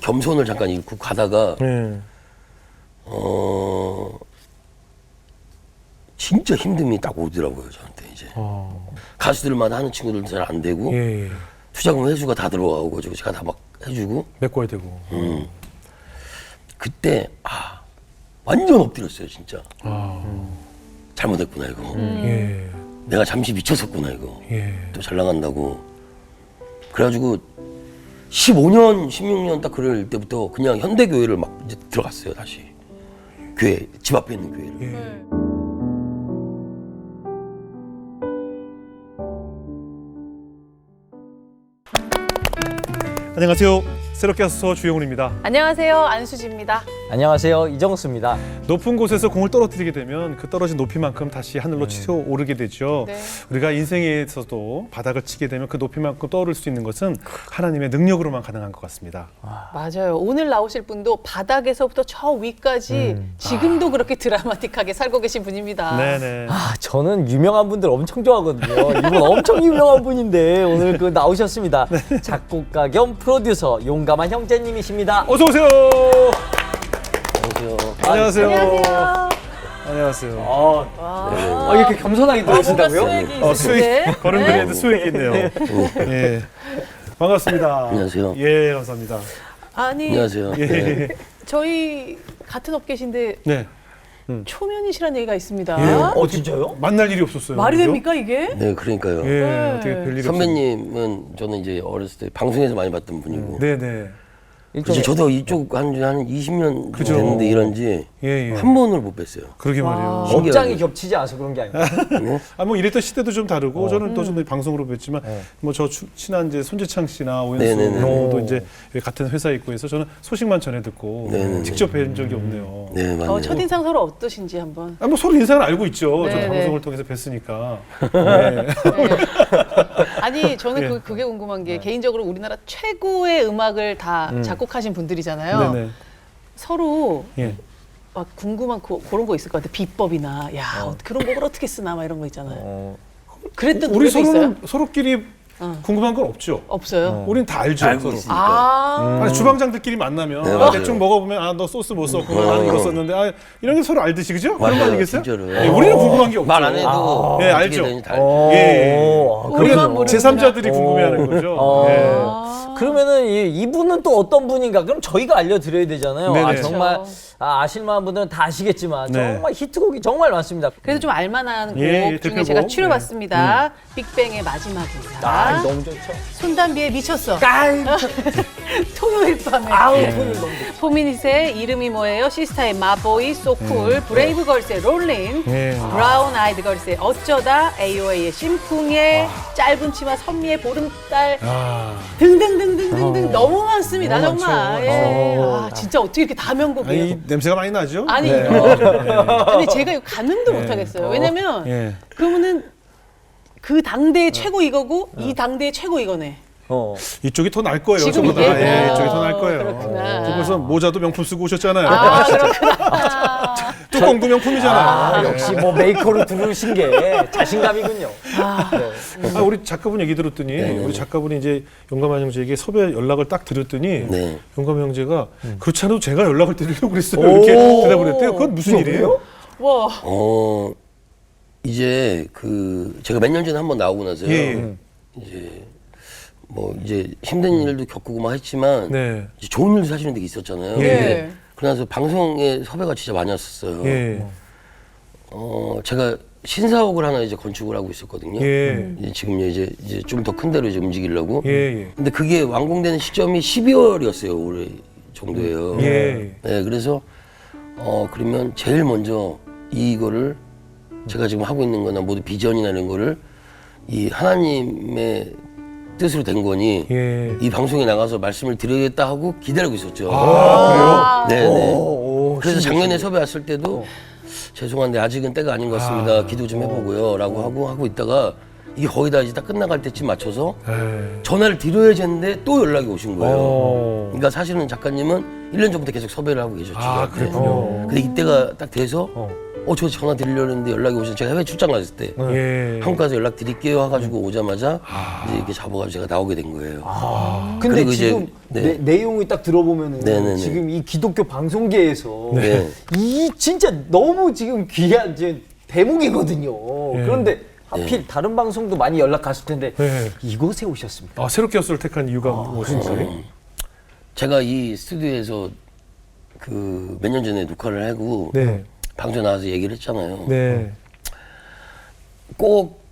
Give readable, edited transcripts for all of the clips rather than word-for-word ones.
겸손을 잠깐 잃고 가다가 진짜 힘듦이 딱 오더라고요 저한테 이제. 가수들마다 하는 친구들도 잘 안 되고 투자금 회수가 다 들어가고 제가 다 막 해주고 메꿔야 되고. 그때 완전 엎드렸어요 진짜. 잘못했구나 이거. 내가 잠시 미쳤었구나 이거. 또 잘 나간다고. 그래가지고 15년, 16년 딱 그럴 때부터 그냥 현대교회를 막 이제 들어갔어요 다시. 교회, 집 앞에 있는 교회를. 안녕하세요. 새롭게 와서 주영훈입니다. 안녕하세요. 안수지입니다. 안녕하세요. 이정수입니다. 높은 곳에서 공을 떨어뜨리게 되면 그 떨어진 높이만큼 다시 하늘로 치솟아 오르게 되죠. 네. 우리가 인생에서도 바닥을 치게 되면 그 높이만큼 떠오를 수 있는 것은 하나님의 능력으로만 가능한 것 같습니다. 맞아요. 오늘 나오실 분도 바닥에서부터 저 위까지 지금도 그렇게 드라마틱하게 살고 계신 분입니다. 네네. 저는 유명한 분들 엄청 좋아하거든요. 이분 엄청 유명한 분인데 오늘 나오셨습니다. 작곡가 겸 프로듀서 용감한 형제님이십니다. 어서 오세요. 안녕하세요. 안녕하세요. 안녕하세요. 이렇게 겸손하게 들어오신다고요? 수익 걸음걸이에도 수익이 있네요. 예. 반갑습니다. 안녕하세요. 예, 감사합니다. 아니, 안녕하세요. 네. 저희 같은 업계신데 네. 초면이시라는 얘기가 있습니다. 예. 진짜요? 만날 일이 없었어요. 말이 그죠? 됩니까 이게? 네, 그러니까요. 예, 어떻게 별일이 선배님은 저는 이제 어렸을 때 방송에서 많이 봤던 분이고. 네네. 그래서 저도 이쪽 한 20년 그죠. 됐는데 이런지 예. 한 번을 못 뵀어요. 그러게 말이에요. 신기하게. 업장이 겹치지 않아서 그런 게 아니라. 뭐 이랬던 시대도 좀 다르고 저는 또 좀 방송으로 뵀지만 뭐 저 친한 이제 손재창 씨나 오연수 네네네. 도 이제 같은 회사에 있고 해서 저는 소식만 전해 듣고 네네네. 직접 뵌 적이 없네요. 네, 맞네요. 첫인상 서로 어떠신지 한번. 뭐 서로 인상을 알고 있죠. 저도 네네. 방송을 통해서 뵀으니까. 네. 아니 저는 예. 그게 궁금한 게 개인적으로 우리나라 최고의 음악을 다 작곡하신 분들이잖아요. 네네. 서로 예. 막 궁금한 그런 거 있을 것 같아. 비법이나 그런 곡을 어떻게 쓰나 막 이런 거 있잖아요. 그랬던 우리 노래도 있어요? 서로끼리 궁금한 건 없죠. 없어요. 우린 다 알죠. 알고 서로. 있으니까. 아니, 주방장들끼리 만나면 네, 맞아요. 대충 먹어보면 너 소스 못 썼구나 나는 이거 썼는데 이런 게 서로 알듯이 그죠? 그런 거 맞아요, 아니겠어요? 진짜로. 네, 우리는 궁금한 게 없죠. 말 안 해도 네, 어떻게 알죠. 되는지 다 알죠. 예. 우리만 모르는구나. 제3자들이 궁금해하는 거죠. 예. 그러면은 이분은 또 어떤 분인가? 그럼 저희가 알려드려야 되잖아요. 네네. 정말 아실만한 분들은 다 아시겠지만 네. 정말 히트곡이 정말 많습니다. 그래도 좀 알만한 곡 예, 중에 대표곡. 제가 추려봤습니다. 빅뱅의 마지막 인사. 너무 좋죠. 손담비의 미쳤어. 토요일 밤에. 토요일 너무 좋죠. 포미닛의 이름이 뭐예요? 시스타의 마보이, 소쿨, 브레이브걸스의 롤링, 예. 브라운 아이드 걸스의 어쩌다, AOA의 심쿵의 짧은 치마 선미의 보름달 등등등등등등 너무 많습니다. 너무 정말. 많죠. 예. 진짜 어떻게 이렇게 다 명곡이에요? 아니, 냄새가 많이 나죠? 아니, 네. 아니 제가 이거 가늠도 못하겠어요. 왜냐면 예. 그러면은 그 당대의 최고 이거고 이 당대의 최고 이거네. 이쪽이 더 날 거예요. 지금 저보다. 이게? 예, 이쪽이 더 날 거예요. 그렇구나. 저 벌써 모자도 명품 쓰고 오셨잖아요. 그렇구나. 뚜껑도 명품이잖아요. 역시 뭐 메이커로 들으신 게 자신감이군요. 우리 작가분 얘기 들었더니 우리 작가분이 이제 용감한 형제에게 섭외 연락을 딱 드렸더니 네. 용감한 형제가 그렇지 않아도 제가 연락을 드리려고 그랬어요. 이렇게 대답을 했대요. 그건 무슨 일이에요? 와. 이제 제가 몇 년 전에 한번 나오고 나서요. 예. 이제 힘든 일도 겪고 막 했지만 네. 이제 좋은 일도 사실은 되게 있었잖아요. 예. 근데 그러면서 방송에 섭외가 진짜 많이 왔었어요. 예. 제가 신사옥을 하나 이제 건축을 하고 있었거든요. 예. 지금 이제 좀 더 큰 데로 이제 움직이려고. 예. 근데 그게 완공되는 시점이 12월이었어요. 올해 정도예요. 예. 네, 그래서 그러면 제일 먼저 이거를 제가 지금 하고 있는 거나 모두 비전이나 이런 거를 이 하나님의 뜻으로 된 거니 예. 이 방송에 나가서 말씀을 드려야겠다 하고 기다리고 있었죠. 아, 네네. 그래서 작년에 섭외 왔을 때도 죄송한데 아직은 때가 아닌 것 같습니다. 기도 좀 해보고요. 라고 하고 있다가 이게 거의 다 이제 딱 끝나갈 때쯤 맞춰서 전화를 드려야지 했는데 또 연락이 오신 거예요. 그러니까 사실은 작가님은 1년 전부터 계속 섭외를 하고 계셨죠. 아, 그랬군요. 근데 이때가 딱 돼서 저 전화 드리려는데 연락이 오셔서 제가 해외 출장 갔을 때 예. 한국 가서 연락 드릴게요 해가지고 오자마자 이제 이렇게 잡아가지고 제가 나오게 된 거예요. 근데 그리고 지금 이제 내용이 딱 들어보면은 네네네. 지금 이 기독교 방송계에서 네. 이 진짜 너무 지금 귀한 이제 대목이거든요. 예. 그런데 하필 다른 방송도 많이 연락 갔을 텐데 네. 이곳에 오셨습니까? 새롭게 헛소를 택한 이유가 무엇인지. 제가 이 스튜디오에서 그 몇 년 전에 녹화를 하고 네. 방송 나와서 얘기를 했잖아요. 네. 꼭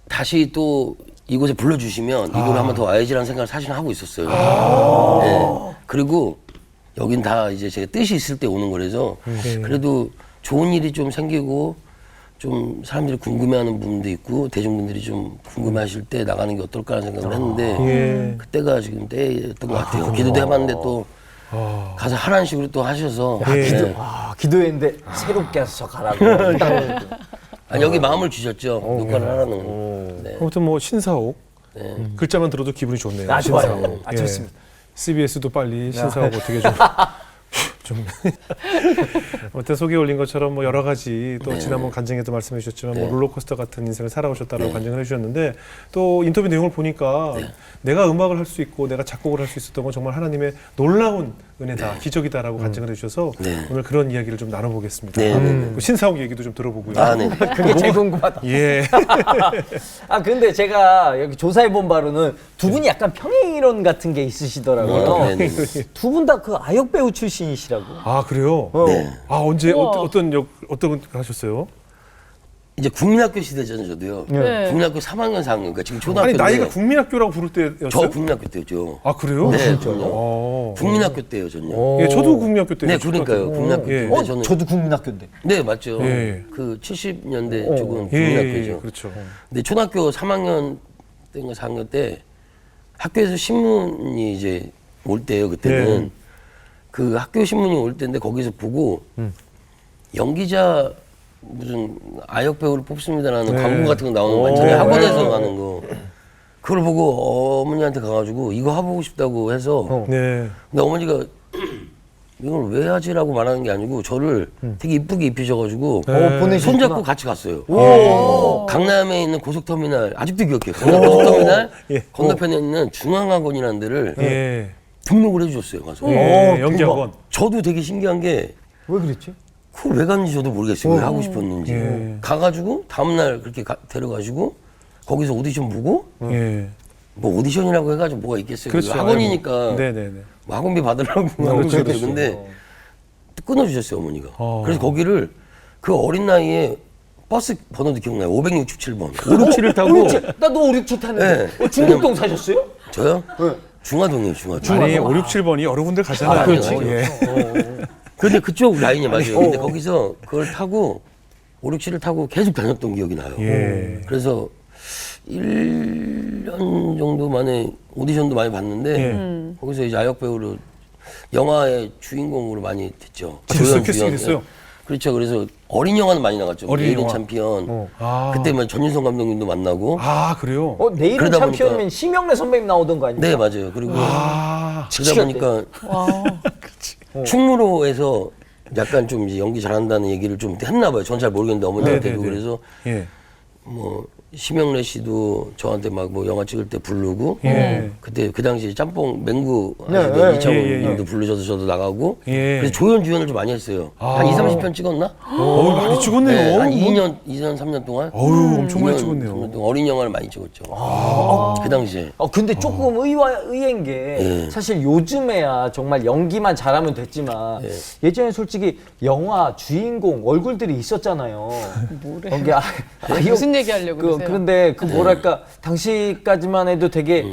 다시 또 이곳에 불러주시면 이걸 한번 더 와야지라는 생각을 사실은 하고 있었어요. 네. 그리고 여긴 다 이제 제가 뜻이 있을 때 오는 거라서 그래도 좋은 일이 좀 생기고 좀 사람들이 궁금해하는 부분도 있고 대중분들이 좀 궁금해하실 때 나가는 게 어떨까 하는 생각을 했는데 예. 그때가 지금 때였던 것 같아요. 기도도 해봤는데 또 가서 하라는 식으로 또 하셔서 네. 기도했는데 새롭게 해서 가라고. 여기 마음을 주셨죠. 녹화를 하라는. 네. 아무튼 뭐 신사옥 글자만 들어도 기분이 좋네요. 아, 좋아요. 신사옥. 아, 좋습니다. CBS도 빨리 신사옥 어떻게 좀 어때 소개 올린 것처럼 뭐 여러 가지 또 지난번 간증에도 말씀해 주셨지만 뭐 롤러코스터 같은 인생을 살아오셨다라고 간증을 해주셨는데 또 인터뷰 내용을 보니까 내가 음악을 할 수 있고 내가 작곡을 할 수 있었던 건 정말 하나님의 놀라운 은혜다, 기적이다라고 간증을 해주셔서 오늘 그런 이야기를 좀 나눠보겠습니다. 그 신사옥 얘기도 좀 들어보고요. 네. 그게 제일 궁금하다. 예. 근데 제가 여기 조사해본 바로는 두 분이 약간 평행이론 같은 게 있으시더라고요. 네. 두 분 다 그 아역 배우 출신이시라고. 아 그래요? 네. 언제 우와. 어떤 거 하셨어요? 이제 국민학교 시대잖아요, 저도요. 네. 국민학교 3학년 4학년, 그러니까 지금 초등학교 아니 나이가 국민학교라고 부를 때였어요? 저 국민학교 때였죠. 아 그래요? 네, 어. 국민학교 때요, 전요. 예, 저도 국민학교 때. 네, 그러니까요. 국민학교 예. 때 저는 저도 국민학교인데. 네, 맞죠. 예. 그 70년대 쪽은 예, 국민학교죠. 그렇죠. 근데 초등학교 3학년 때인가 4학년 때 학교에서 신문이 이제 올 때요, 그때는. 예. 그 학교 신문이 올 때인데 거기서 보고 연기자 무슨 아역 배우를 뽑습니다라는 네. 광고 같은 거 나오는 거 있잖아요. 학원에서 하는 거. 그걸 보고 어머니한테 가가지고 이거 해보고 싶다고 해서 네. 근데 어머니가 이걸 왜 하지라고 말하는 게 아니고 저를 되게 이쁘게 입히셔가지고 손잡고 같이 갔어요. 강남에 있는 고속터미널 아직도 기억해요. 강남 고속터미널 예. 건너편에 있는 중앙학원이라는 데를 예. 등록을 해주셨어요. 가서. 예. 연기학원. 저도 되게 신기한 게 왜 그랬지? 그걸 왜 갔는지 저도 모르겠어요. 왜 하고 싶었는지. 예. 가가지고 다음날 그렇게 데려가시고 거기서 오디션 보고 예. 뭐 오디션이라고 해가지고 뭐가 있겠어요. 그렇죠. 학원이니까 네네네. 뭐 학원비 받으려고 하는 그렇죠, 거죠. 그렇죠. 근데 끊어주셨어요, 어머니가. 그래서 거기를 그 어린 나이에 버스 번호도 기억나요. 567번. 567을 타고. 나도 567 탔는데. 네. 중국동 사셨어요? 저요? 중화동이에요, 중화동. 아니 5, 6, 7번이 여러 군데 가잖아요. 그렇지. 예. 근데 그쪽 라인이 맞아요. 근데 거기서 그걸 타고 5, 6, 7을 타고 계속 다녔던 기억이 나요. 예. 그래서 1년 정도 만에 오디션도 많이 봤는데 거기서 이제 아역 배우로 영화의 주인공으로 많이 됐죠. 됐어요? 조연, 캐스팅 주연. 됐어요? 그렇죠. 그래서 어린 영화는 많이 나갔죠. 어린 내일은 영화. 챔피언. 아. 그때 뭐 전윤성 감독님도 만나고. 그래요? 내일은 그러다 챔피언이면 심영래 선배님 나오던 거 아닙니까? 네, 맞아요. 그리고 그러다 보니까 충무로에서 약간 좀 이제 연기 잘한다는 얘기를 좀 했나 봐요. 전 잘 모르겠는데 어머니한테도 네네네. 그래서 예. 뭐 심영래 씨도 저한테 막 뭐 영화 찍을 때 부르고 예. 그때 그 당시 짬뽕 맹구 네, 하시던 이창훈 예, 예, 님도 부르셔서 저도 나가고 예. 그래서 조연 주연을 좀 많이 했어요. 한 2, 30편 찍었나? 많이 찍었네요. 네, 한 2년, 3년 동안. 어휴, 엄청 많이 2년, 찍었네요. 3년 동안 어린 영화를 많이 찍었죠. 그 당시에. 근데 조금 의외인 게 사실 요즘에야 정말 연기만 잘하면 됐지만 예전에 솔직히 영화 주인공 얼굴들이 있었잖아요. 뭐래? 연기 무슨 얘기 하려고 그러세요? 그런데 그 뭐랄까 당시까지만 해도 되게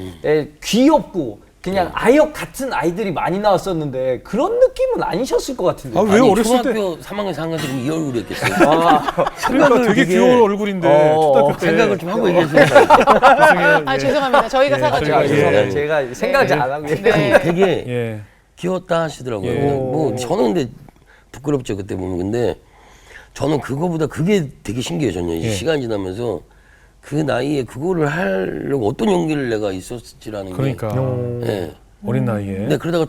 귀엽고 그냥 아역 같은 아이들이 많이 나왔었는데 그런 느낌은 아니셨을 것 같은데. 왜 어렸을 때? 초등학교 3학년, 4학년 때 이 얼굴이었겠어요. 그러니까 되게 귀여운 얼굴인데 초등학교 때 생각을 좀 하고 얘기했어요. 죄송해요. 죄송합니다. 저희가 사과드릴게요. 저희가, 제가 생각 잘 안 하고 네. 되게 예. 귀엽다 하시더라고요. 뭐 저는 근데 부끄럽죠 그때 보면. 근데 저는 그거보다 그게 되게 신기해요. 저는 이제 시간 지나면서 그 나이에 그거를 하려고 어떤 용기를 내가 있었지라는 그러니까 게. 예. 어린 나이에. 근데 그러다가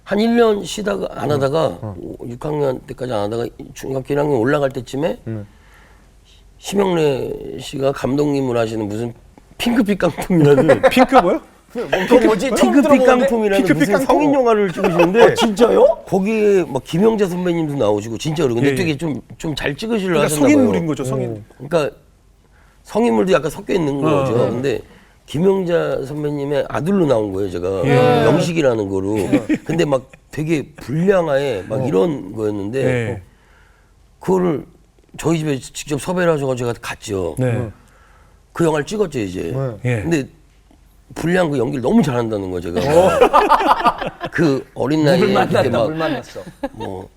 한 1년 쉬다가 안 하다가 6학년 때까지 안 하다가 중학교 1학년 올라갈 때쯤에 심영래 씨가 감독님을 하시는 무슨 핑크빛 깡통이라는 핑크 뭐요? 그거 뭐지? 핑크빛 깡통이라는 핑크빛 무슨 깡통. 성인 영화를 찍으시는데 진짜요? 거기에 막 김영자 선배님도 나오시고 진짜로 근데 예, 예. 되게 좀 잘 찍으시려 그러니까 하셨나 봐요. 성인물인 거죠, 성인. 그러니까 성인물도 약간 섞여 있는 거죠. 네. 근데 김영자 선배님의 아들로 나온 거예요, 제가. 영식이라는 거로. 근데 막 되게 불량하에 막 이런 거였는데 예. 그거를 저희 집에 직접 섭외를 하셔가지고 제가 갔죠. 네. 그 영화를 찍었죠, 이제. 예. 근데 불량 그 연기를 너무 잘한다는 거예요, 제가. 그 어린 나이에 물 그때 만났다, 막 물 만났어. 뭐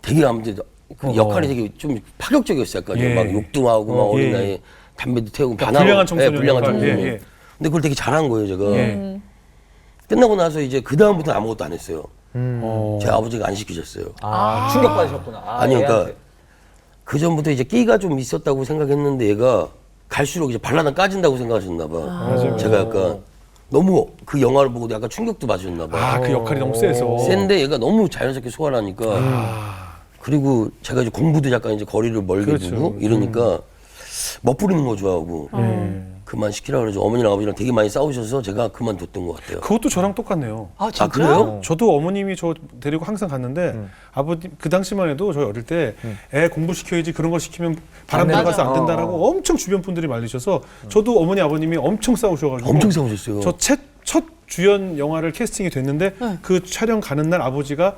되게 아무튼 그 역할이 되게 좀 파격적이었어요. 약간 예. 막 욕도 하고 막 어린 예. 나이에 담배도 태우고 그러니까 불량한 청소년 불량한 역할. 청소년. 예, 예. 근데 그걸 되게 잘한 거예요, 제가. 예. 끝나고 나서 이제 그 다음부터는 아무것도 안 했어요. 어. 제 아버지가 안 시키셨어요. 충격받으셨구나. 아니 그러니까 애한테. 그 전부터 이제 끼가 좀 있었다고 생각했는데 얘가 갈수록 이제 발라당 까진다고 생각하셨나 봐. 맞아요. 제가 약간 너무 그 영화를 보고 약간 충격도 받으셨나 봐. 아, 그 역할이 너무 세서. 센데 얘가 너무 자연스럽게 소화를 하니까 그리고 제가 이제 공부도 약간 이제 거리를 멀게 그렇죠. 두고 이러니까 멋부리는 거 좋아하고 그만 시키라 그러죠. 어머니랑 아버지랑 되게 많이 싸우셔서 제가 그만뒀던 것 같아요. 그것도 저랑 똑같네요. 아, 진짜? 그래요? 저도 어머님이 저 데리고 항상 갔는데 아버님 그 당시만 해도 저희 어릴 때 애 공부시켜야지 그런 거 시키면 바람 맞아. 들어가서 안 된다라고 엄청 주변 분들이 말리셔서 저도 어머니 아버님이 엄청 싸우셔가지고 엄청 싸우셨어요. 저 첫 주연 영화를 캐스팅이 됐는데 그 촬영 가는 날 아버지가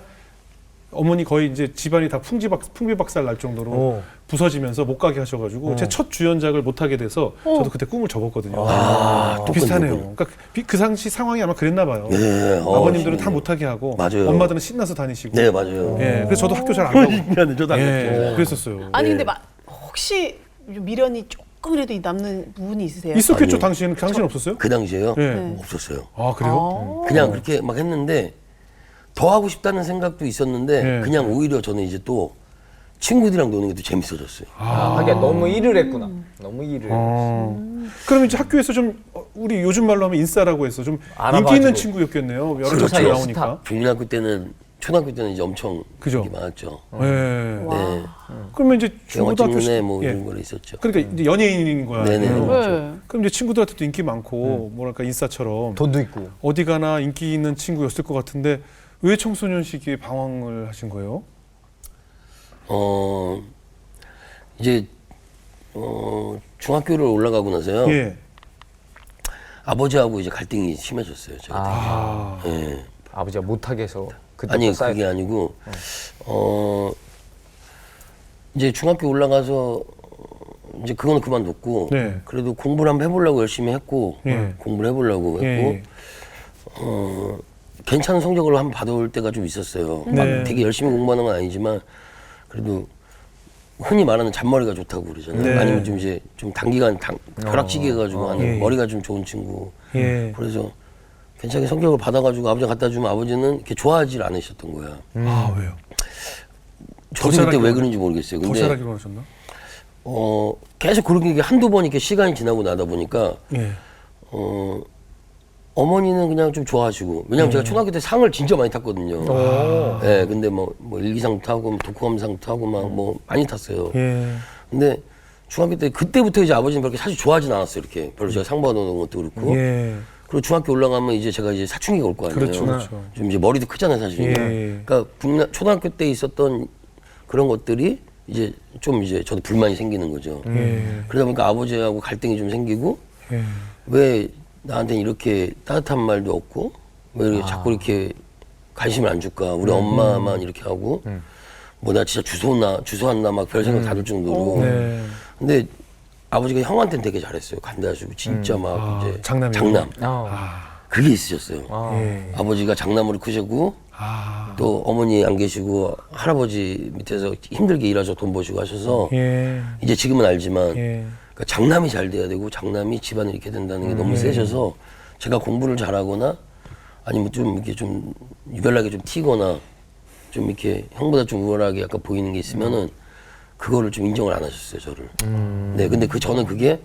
어머니 거의 이제 집안이 다 풍비박살 날 정도로 부서지면서 못 가게 하셔가지고 제 첫 주연작을 못 하게 돼서 저도 그때 꿈을 접었거든요. 또 비슷하네요. 그러니까 그 당시 상황이 아마 그랬나 봐요. 네, 아버님들은 다 신기해요. 못하게 하고 맞아요. 엄마들은 신나서 다니시고. 네, 맞아요. 예, 그래서 저도 학교 잘 안 가고. 신기하네, 저도 안 예, 갔어요. 그랬었어요. 아니 근데 혹시 미련이 조금이라도 남는 부분이 있으세요? 있었겠죠 아니요. 당시에는 없었어요? 그 당시에요? 네. 없었어요. 아 그래요? 그냥 그렇게 막 했는데 더 하고 싶다는 생각도 있었는데 네. 그냥 오히려 저는 이제 또 친구들이랑 노는 게 또 재밌어졌어요. 하긴 너무 일을 했구나. 너무 일을. 그럼 이제 학교에서 좀 우리 요즘 말로 하면 인싸라고 해서 좀 인기 있는 친구였겠네요. 여러 그렇죠. 작품에 나오니까. 스타. 국민학교 때는 초등학교 때는 이제 엄청 그죠. 인기 많았죠. 예. 네. 그러면 이제 영화 중고등학교 찍는 애 뭐 예. 이런 거 있었죠. 그러니까 이제 연예인인 거야. 네네. 네. 그럼 이제 친구들한테도 인기 많고 뭐랄까 인싸처럼 돈도 있고. 어디 가나 인기 있는 친구였을 것 같은데 왜 청소년 시기에 방황을 하신 거예요? 이제 중학교를 올라가고 나서요. 예. 아버지하고 이제 갈등이 심해졌어요. 제가 되게. 예. 아버지가 못하게 해서 그때 아니 그게 아니고 이제 중학교 올라가서 이제 그거는 그만뒀고 네. 그래도 공부를 한번 해보려고 열심히 했고 예. 공부를 해보려고 예. 했고 괜찮은 성적을 한번 받아올 때가 좀 있었어요. 막 네. 되게 열심히 공부하는 건 아니지만 그래도 흔히 말하는 잔머리가 좋다고 그러잖아요. 네. 아니면 좀 이제 좀 단기간 벼락치기 해가지고 하는 예. 머리가 좀 좋은 친구. 예. 그래서 괜찮게 성격을 받아가지고 아버지가 갖다 주면 아버지는 이렇게 좋아하지 않으셨던 거야. 아 왜요? 저도 그때 왜 그런지 모르겠어요. 더 근데 잘하기로 하셨나? 계속 그렇게 한두 번 이렇게 시간이 지나고 나다 보니까 예. 어머니는 그냥 좀 좋아하시고 왜냐면 제가 초등학교 때 상을 진짜 많이 탔거든요. 예, 근데 뭐 일기상도 타고 독후감상도 타고 막 뭐 많이 탔어요. 예. 근데 중학교 때 그때부터 이제 아버지는 그렇게 사실 좋아하진 않았어요. 이렇게 별로 제가 상 받아놓은 것도 그렇고. 예. 그리고 중학교 올라가면 이제 제가 이제 사춘기가 올 거 아니에요. 그렇죠, 그렇죠. 좀 이제 머리도 크잖아요, 사실. 예. 그러니까 초등학교 때 있었던 그런 것들이 이제 좀 이제 저도 불만이 생기는 거죠. 예. 그러다 보니까 아버지하고 갈등이 좀 생기고 예. 왜 나한테는 이렇게 따뜻한 말도 없고 왜 이렇게 자꾸 이렇게 관심을 안 줄까? 우리 엄마만 이렇게 하고 뭐 나 진짜 주소 안 나 막 별 생각 다 들 정도로. 네. 근데 아버지가 형한테는 되게 잘했어요. 간다 주고 진짜 막 이제 장남이요? 장남. 아. 그게 있으셨어요. 예. 아버지가 장남으로 크시고 아. 또 어머니 안 계시고 할아버지 밑에서 힘들게 일하셔 돈 버시고 하셔서 예. 이제 지금은 알지만 예. 그러니까 장남이 잘 돼야 되고 장남이 집안을 이렇게 된다는 게 너무 세셔서 제가 공부를 잘하거나 아니면 좀 이렇게 좀 유별나게 좀 튀거나 좀 이렇게 형보다 좀 우월하게 약간 보이는 게 있으면은 그거를 좀 인정을 안 하셨어요, 저를. 네, 근데 저는 그게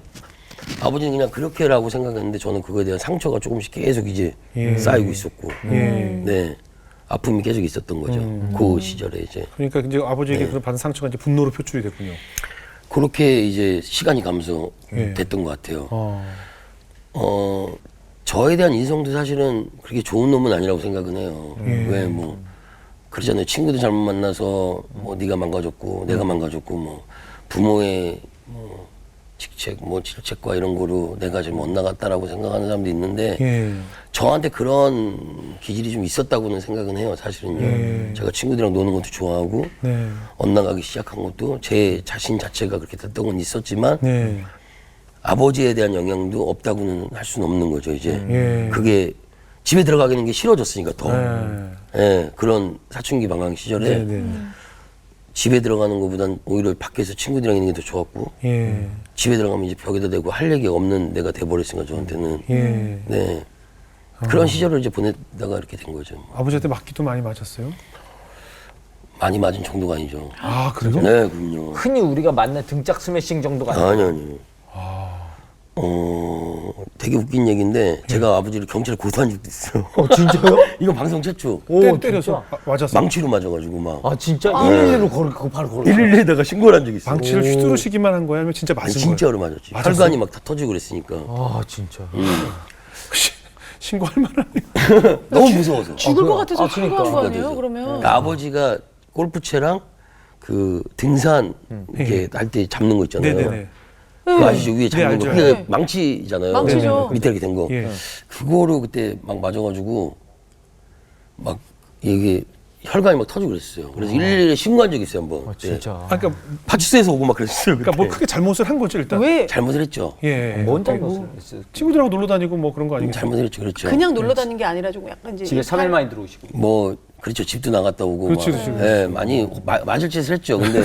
아버지는 그냥 그렇게라고 생각했는데 저는 그거에 대한 상처가 조금씩 계속 이제 쌓이고 있었고. 예. 네. 아픔이 계속 있었던 거죠. 그 시절에 이제 그러니까 이제 아버지에게 그런 받은 상처가 이제 분노로 표출이 됐군요. 그렇게 이제 시간이 감소 예. 됐던 것 같아요. 저에 대한 인성도 사실은 그렇게 좋은 놈은 아니라고 생각은 해요. 왜 뭐 그러잖아요. 친구도 잘못 만나서 뭐 네가 망가졌고 내가 망가졌고 뭐 부모의 뭐 직책 뭐 질책과 이런 거로 내가 지금 엇나갔다라고 생각하는 사람도 있는데 예. 저한테 그런 기질이 좀 있었다고는 생각은 해요. 사실은요. 제가 친구들이랑 노는 것도 좋아하고 네. 엇나가기 시작한 것도 제 자신 자체가 그렇게 됐던 건 있었지만 네. 아버지에 대한 영향도 없다고는 할 수는 없는 거죠. 이제 예. 그게 집에 들어가기는 게 싫어졌으니까 더 네. 예, 그런 사춘기 방황 시절에 네. 네. 집에 들어가는 것보단 오히려 밖에서 친구들이랑 있는 게 더 좋았고 예. 집에 들어가면 이제 벽에다 대고 할 얘기 없는 내가 돼버렸으니까 저한테는 예. 네 그런 시절을 이제 보내다가 이렇게 된 거죠. 아버지한테 맞기도 많이 맞았어요? 많이 맞은 정도가 아니죠. 아, 그래요? 네, 그럼요. 흔히 우리가 만난 등짝 스매싱 정도가 아니에요. 아니요. 되게 웃긴 얘기인데 제가 아버지를 경찰에 고소한 적도 있어요. 진짜요? 이거 방송 최초. 때려서 맞았어. 망치로 맞아가지고 막 아 진짜 112로 그거 바로 걸어. 112에다가 신고를 한 적이 있어요. 망치를 휘두르시기만 한 거야? 아니면 진짜 아니, 맞은 진짜로 맞았지. 맞았어요? 혈관이 막 다 터지고 그랬으니까. 아 진짜. 거야? 신고할 만하네요. 너무 무서워서. 죽을 것 같아서 그러니까. 신고한 거 아니에요? 그래서. 그러면 그러니까 아버지가 골프채랑 그 등산 이렇게 할 때 잡는 거 있잖아요. 네네네. 그거 아시죠? 위에 잡는 거. 알죠. 그게 망치잖아요. 망치죠. 밑에 이렇게 된 거. 예. 그거로 그때 막 맞아가지고 막 이게 혈관이 막 터지고 그랬어요. 그래서 112에 신고한 적이 있어요, 한번. 아 진짜. 아, 그러니까, 파출소에서 오고 막 그랬어요. 그러니까 뭐 그때. 크게 잘못을 한 거죠, 일단. 왜 잘못을 했죠. 예. 뭔 그리고 잘못을 했어요? 친구들하고 놀러 다니고 뭐 그런 거 아니겠어요? 잘못을 했죠. 그렇죠. 그냥 놀러 다니는 게 아니라 좀 약간 이제 집에 3일 만에 들어오시고. 뭐 그렇죠. 집도 나갔다 오고. 그렇지, 막. 그렇지, 예, 많이 맞을 짓을 했죠. 근데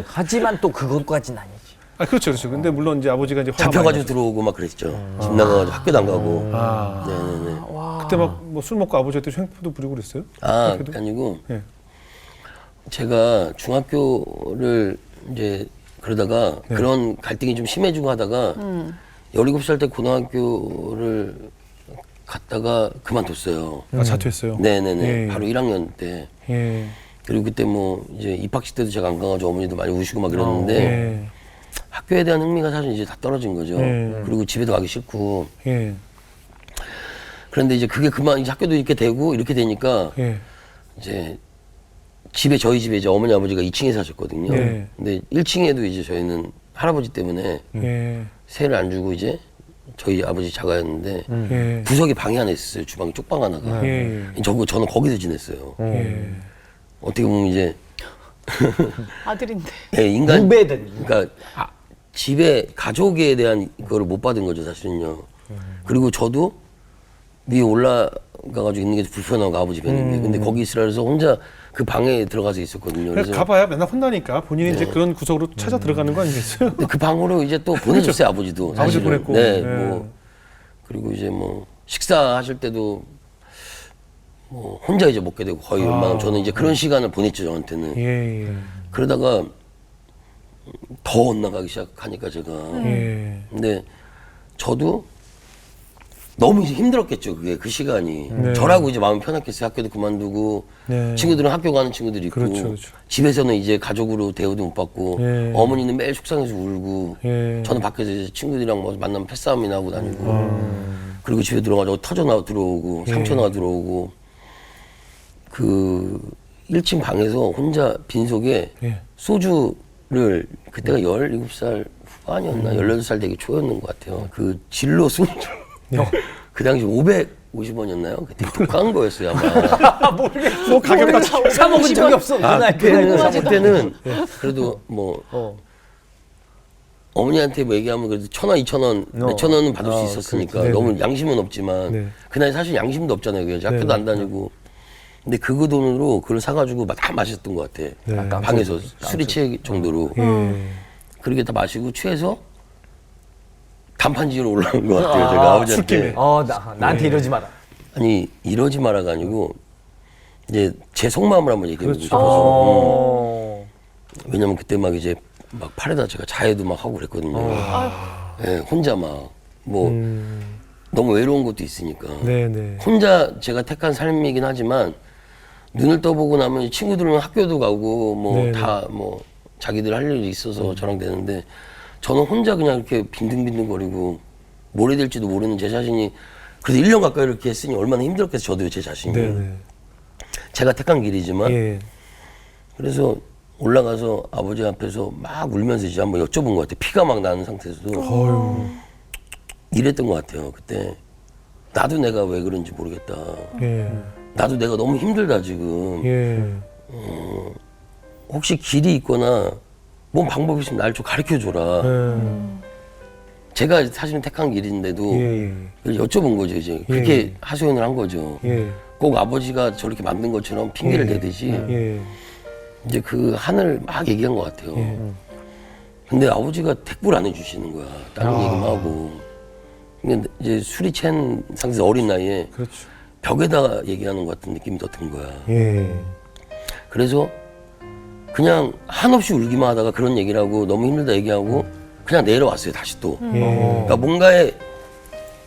하지만 또 그것까지는 아니지. 아, 그렇죠, 그렇죠. 근데 물론 이제 아버지가 이제 화가 잡혀가지고 많이 들어오고 막 그랬죠. 집 나가가지고 학교도 안 가고. 아. 네네네. 나서. 그때 막 뭐 술 먹고 아버지한테 횡포도 부리고 그랬어요? 아, 학교도? 그게 아니고 예. 제가 중학교를 이제 그러다가 네. 그런 갈등이 좀 심해지고 하다가 17살 때 고등학교를 갔다가 그만뒀어요. 아, 자퇴했어요? 네네네. 예. 바로 1학년 때. 예. 그리고 그때 뭐 이제 입학식 때도 제가 안 가가지고 어머니도 많이 우시고 막 그랬는데 예. 학교에 대한 흥미가 사실 이제 다 떨어진 거죠. 예. 그리고 집에도 가기 싫고. 예. 그런데 이제 그게 그만 이제 학교도 이렇게 되고 이렇게 되니까 예. 이제 저희 집에 이제 어머니 아버지가 2층에 사셨거든요. 네. 근데 1층에도 이제 저희는 할아버지 때문에 예. 세를 안 주고 이제 저희 아버지 자가였는데 예. 구석에 방이 하나 있었어요. 주방에 쪽방 하나가. 예. 저는 거기서 지냈어요. 예. 어떻게 보면 이제 아들인데. 네, 인간 후배들. 그러니까 집에 가족에 대한 그거를 못 받은 거죠 사실은요. 그리고 저도 위에 올라가가지고 있는 게 불편하고 아버지 뵈는 게. 근데 거기 있으라 해서 혼자 그 방에 들어가서 있었거든요. 그래서 가봐야 맨날 혼나니까 본인이 이제 그런 구석으로 찾아 들어가는 거 아니겠어요? 근데 그 방으로 이제 또 보내줬어요 아버지도. 그렇죠. 아버지 사실은. 보냈고. 네, 네. 뭐 그리고 이제 뭐 식사하실 때도 뭐 혼자 이제 먹게 되고 거의 웬만하면 저는 이제 그런 시간을 보냈죠 저한테는. 예. 예. 그러다가 더 엇나가기 시작하니까 제가. 예. 근데 저도 너무 이제 힘들었겠죠 그게 그 시간이. 네. 저라고 이제 마음 편했겠어요. 학교도 그만두고 네. 친구들은 학교 가는 친구들이 있고 그렇죠, 그렇죠. 집에서는 이제 가족으로 대우도 못 받고 예. 어머니는 매일 속상해서 울고 예. 저는 밖에서 이제 친구들이랑 뭐 만나면 패싸움이나 하고 다니고 그리고 집에 들어가서 터져나와 들어오고 삼촌나와 들어오고 그 1층 방에서 혼자 빈속에 예. 소주를 그때가 17살 후반이었나 18살 되게 초였는 것 같아요. 그 진로 순주 그 당시 550원이었나요? 그때 독한 거였어요 아마. 뭐 가격 다 사 먹은 적이 없어. 그때는 그래도 뭐 어머니한테 뭐 얘기하면 그래도 1,000원, 2,000원, 몇천 원은 받을 수 있었으니까 그렇죠. 너무 양심은 없지만 네. 그날 사실 양심도 없잖아요. 그냥 학교도 네. 안 다니고. 근데 그 돈으로 그걸 사가지고 다 마셨던 것 같아. 네. 방에서 술이 취할 정도로. 예. 그렇게 다 마시고 취해서 단판지로 올라온 것 같아요. 제가 아버지한테. 술김에. 나한테 이러지 마라. 아니 이러지 마라가 아니고 이제 제 속마음을 한번 얘기해보고 그렇죠. 싶어서. 왜냐면 그때 막 이제 막 팔에다 제가 자해도 막 하고 그랬거든요. 예, 혼자 막 뭐 너무 외로운 것도 있으니까. 네네. 혼자 제가 택한 삶이긴 하지만 눈을 떠보고 나면 친구들은 학교도 가고 뭐 네네. 다 뭐 자기들 할 일이 있어서 저랑 되는데 저는 혼자 그냥 이렇게 빈둥빈둥거리고 뭘 해야 될지도 모르는 제 자신이 그래도 1년 가까이 이렇게 했으니 얼마나 힘들었겠어요. 저도 제 자신이. 네네. 제가 택한 길이지만 예. 그래서 올라가서 아버지 앞에서 막 울면서 이제 한번 여쭤본 것 같아요. 피가 막 나는 상태에서도 어휴. 이랬던 것 같아요. 그때 나도 내가 왜 그런지 모르겠다. 예. 나도 내가 너무 힘들다 지금. 예. 혹시 길이 있거나 뭔 방법이 있으면 날 좀 가르쳐줘라. 제가 사실은 택한 길인데도 예. 그걸 여쭤본 거죠. 이제 그렇게 하소연을 한 거죠. 예. 꼭 아버지가 저렇게 만든 것처럼 핑계를 대듯이 예. 이제 그 한을 막 얘기한 것 같아요. 근데 아버지가 택불 안 해주시는 거야. 다른 얘기만 하고. 근데 이제 술이 취한 상태에서 어린 나이에 그렇죠. 벽에다가 얘기하는 것 같은 느낌이 더 든 거야. 예. 그래서 그냥 한없이 울기만 하다가 그런 얘기를 하고 너무 힘들다 얘기하고 그냥 내려왔어요. 다시 또. 예. 그러니까 뭔가에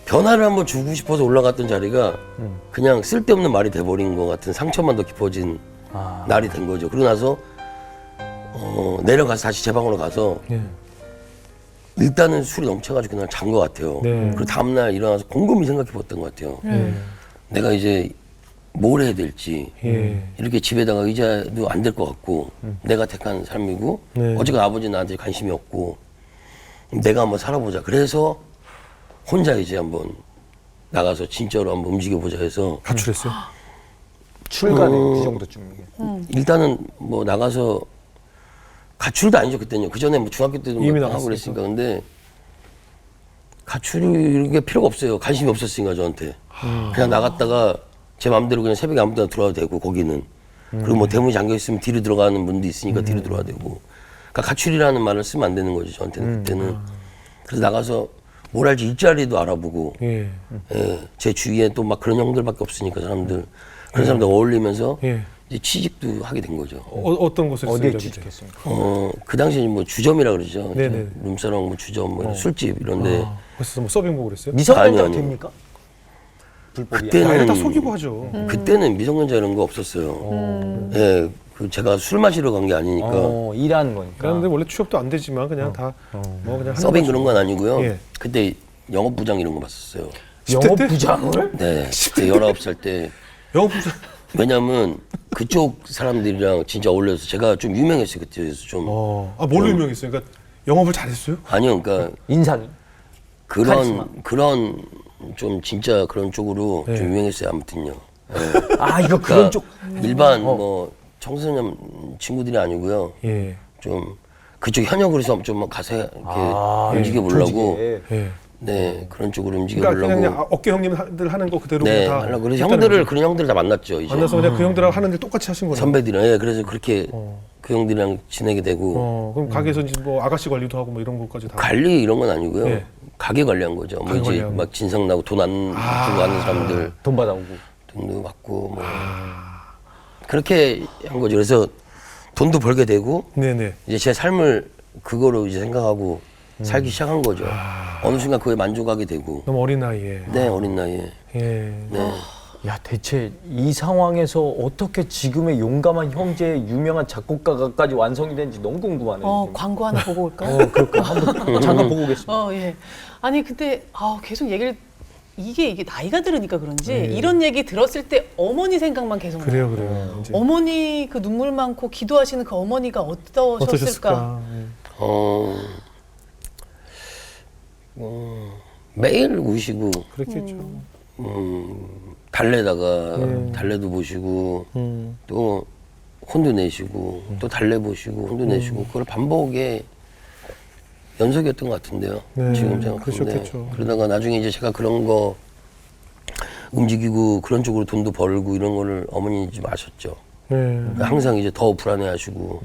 변화를 한번 주고 싶어서 올라갔던 자리가 그냥 쓸데없는 말이 돼버린 것 같은 상처만 더 깊어진 날이 된 거죠. 그러고 나서 내려가서 다시 제 방으로 가서 예. 일단은 술이 넘쳐가지고 그날 잔 것 같아요. 네. 그리고 다음날 일어나서 곰곰이 생각해 봤던 것 같아요. 내가 이제 뭘 해야 될지 예. 이렇게 집에다가 의자도 안 될 것 같고 내가 택한 삶이고 네. 어쨌든 아버지 나한테 관심이 없고 내가 한번 살아보자. 그래서 혼자 이제 한번 나가서 진짜로 한번 움직여보자 해서 가출했어요? 출가네 그 정도쯤. 일단은 뭐 나가서 가출도 아니죠 그때는요. 그 전에 뭐 중학교 때도 이미 뭐 나갔으니까. 하고 그랬으니까. 근데 가출이 이런 게 필요가 없어요. 관심이 없었으니까 저한테. 그냥 나갔다가 제 마음대로 그냥 새벽에 아무 데나 들어와도 되고 거기는. 그리고 뭐 대문이 잠겨 있으면 뒤로 들어가는 문도 있으니까 뒤로 들어와도 되고. 그러니까 가출이라는 말을 쓰면 안 되는 거죠 저한테는 그때는. 그래서 나가서 뭘 할지 일자리도 알아보고. 예. 예, 제 주위에 또 막 그런 형들밖에 없으니까 사람들. 그런 사람들 어울리면서 예. 이제 취직도 하게 된 거죠. 어떤 곳에서 어디에 일하게 취직했습니까? 그 당시에 뭐 주점이라 그러죠. 네네. 룸사롱, 뭐 주점, 뭐 술집 이런데 그래서 뭐 서빙 보고 그랬어요? 미성년자 아니요. 됩니까? 불법이야. 그때는 나이를 다 속이고 하죠. 그때는 미성년자 이런 거 없었어요. 예, 그 제가 술 마시러 간 게 아니니까 일하는 거니까. 그런데 원래 취업도 안 되지만 그냥 다 뭐 그냥 하는 서빙 거죠. 그런 건 아니고요. 예. 그때 영업부장 이런 거 봤었어요. 10대 때? 영업부장을? 네, 그때 19살 때. 영업부장. 왜냐면 그쪽 사람들이랑 진짜 어울려서 제가 좀 유명했어요 그때. 그래서 좀 뭘로 유명했어요? 그러니까 영업을 잘했어요? 아니요, 그러니까 인상이. 카리스마. 그런 좀 진짜 그런 쪽으로 네. 좀 유명했어요. 아무튼요. 아 이거 그런 그러니까 쪽. 일반 뭐 청소년 친구들이 아니고요. 예. 좀 그쪽 현역으로 해서 좀 가서 이렇게 아, 움직여 보려고. 조직에. 예. 네, 그런 쪽으로 움직여 그러니까 보려고. 그냥 어깨 형님들 하는 거 그대로 네, 다 하려고. 그래서 했다는 형들을 거죠. 그런 형들을 다 만났죠. 이제 만나서 그냥 그 형들하고 하는데 똑같이 하신 거네요. 선배들이랑. 예, 그래서 그렇게 그 형들이랑 지내게 되고 그럼 가게에서 이제 뭐 아가씨 관리도 하고 뭐 이런 것까지 다. 관리 이런 건 아니고요. 네. 가게 관리한 거죠. 뭐 가게 이제 관리하고. 막 진상 나고 돈 안 주고 하는 사람들 돈 받아오고. 돈도 받고 뭐 그렇게 한 거죠. 그래서 돈도 벌게 되고 네네. 이제 제 삶을 그거로 이제 생각하고 살기 시작한 거죠. 어느 순간 그거에 만족하게 되고. 너무 어린 나이에. 네, 어린 나이에. 예. 네. 야 대체 이 상황에서 어떻게 지금의 용감한 형제의 유명한 작곡가까지 완성이 되는지 너무 궁금하네요. 지금. 광고 하나 보고 올까요? 그럴까 한번 잠깐 보고 오겠습니다. 예. 아니 근데 계속 얘기를 이게 나이가 들으니까 그런지 네. 이런 얘기 들었을 때 어머니 생각만 계속 나요. 그래요. 이제. 어머니 그 눈물 많고 기도하시는 그 어머니가 어떠셨을까? 어떠셨을까? 매일 우시고 그랬겠죠. 달래다가 달래도 보시고 또 혼도 내시고 또 달래 보시고 혼도 내시고 그걸 반복의 연속이었던 것 같은데요. 네, 지금 생각하는데 그러셨겠죠. 그러다가 나중에 이제 제가 그런 거 움직이고 그런 쪽으로 돈도 벌고 이런 거를 어머니 좀 아셨죠. 네. 항상 이제 더 불안해하시고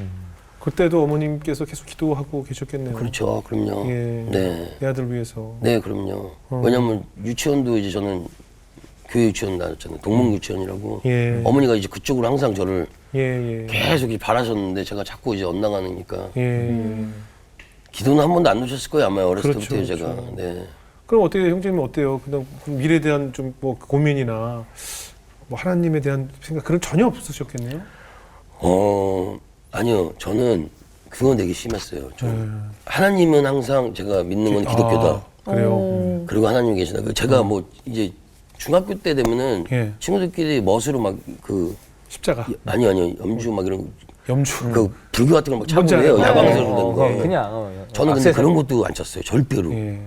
그때도 어머님께서 계속 기도하고 계셨겠네요. 그렇죠, 그럼요. 예. 네, 내 아들 위해서. 네, 그럼요. 왜냐면 유치원도 이제 저는 교회 유치원 다녔잖아요. 동문 유치원이라고. 예. 어머니가 이제 그쪽으로 항상 저를 예. 계속 이렇게 바라셨는데 제가 자꾸 이제 엇나가니까 예. 기도는 한 번도 안 놓으셨을 거예요 아마 어렸을 그렇죠, 때부터 제가. 그렇죠. 네. 그럼 어떻게 형제님 어때요? 그냥 미래에 대한 좀 뭐 고민이나 뭐 하나님에 대한 생각 그런 전혀 없으셨겠네요. 아니요. 저는 그건 되게 심했어요. 하나님은 항상 제가 믿는 건 기독교다. 그래요. 그리고 하나님 계시다. 제가 뭐 이제 중학교 때 되면은 예. 친구들끼리 멋으로 막 그 십자가, 아니요 염주 막 이런 염주. 그 불교 같은 걸 막 차고 뭔지 그래요. 알아요. 야광색으로 된 거. 그냥 저는 근데 그런 것도 안 쳤어요. 절대로. 예.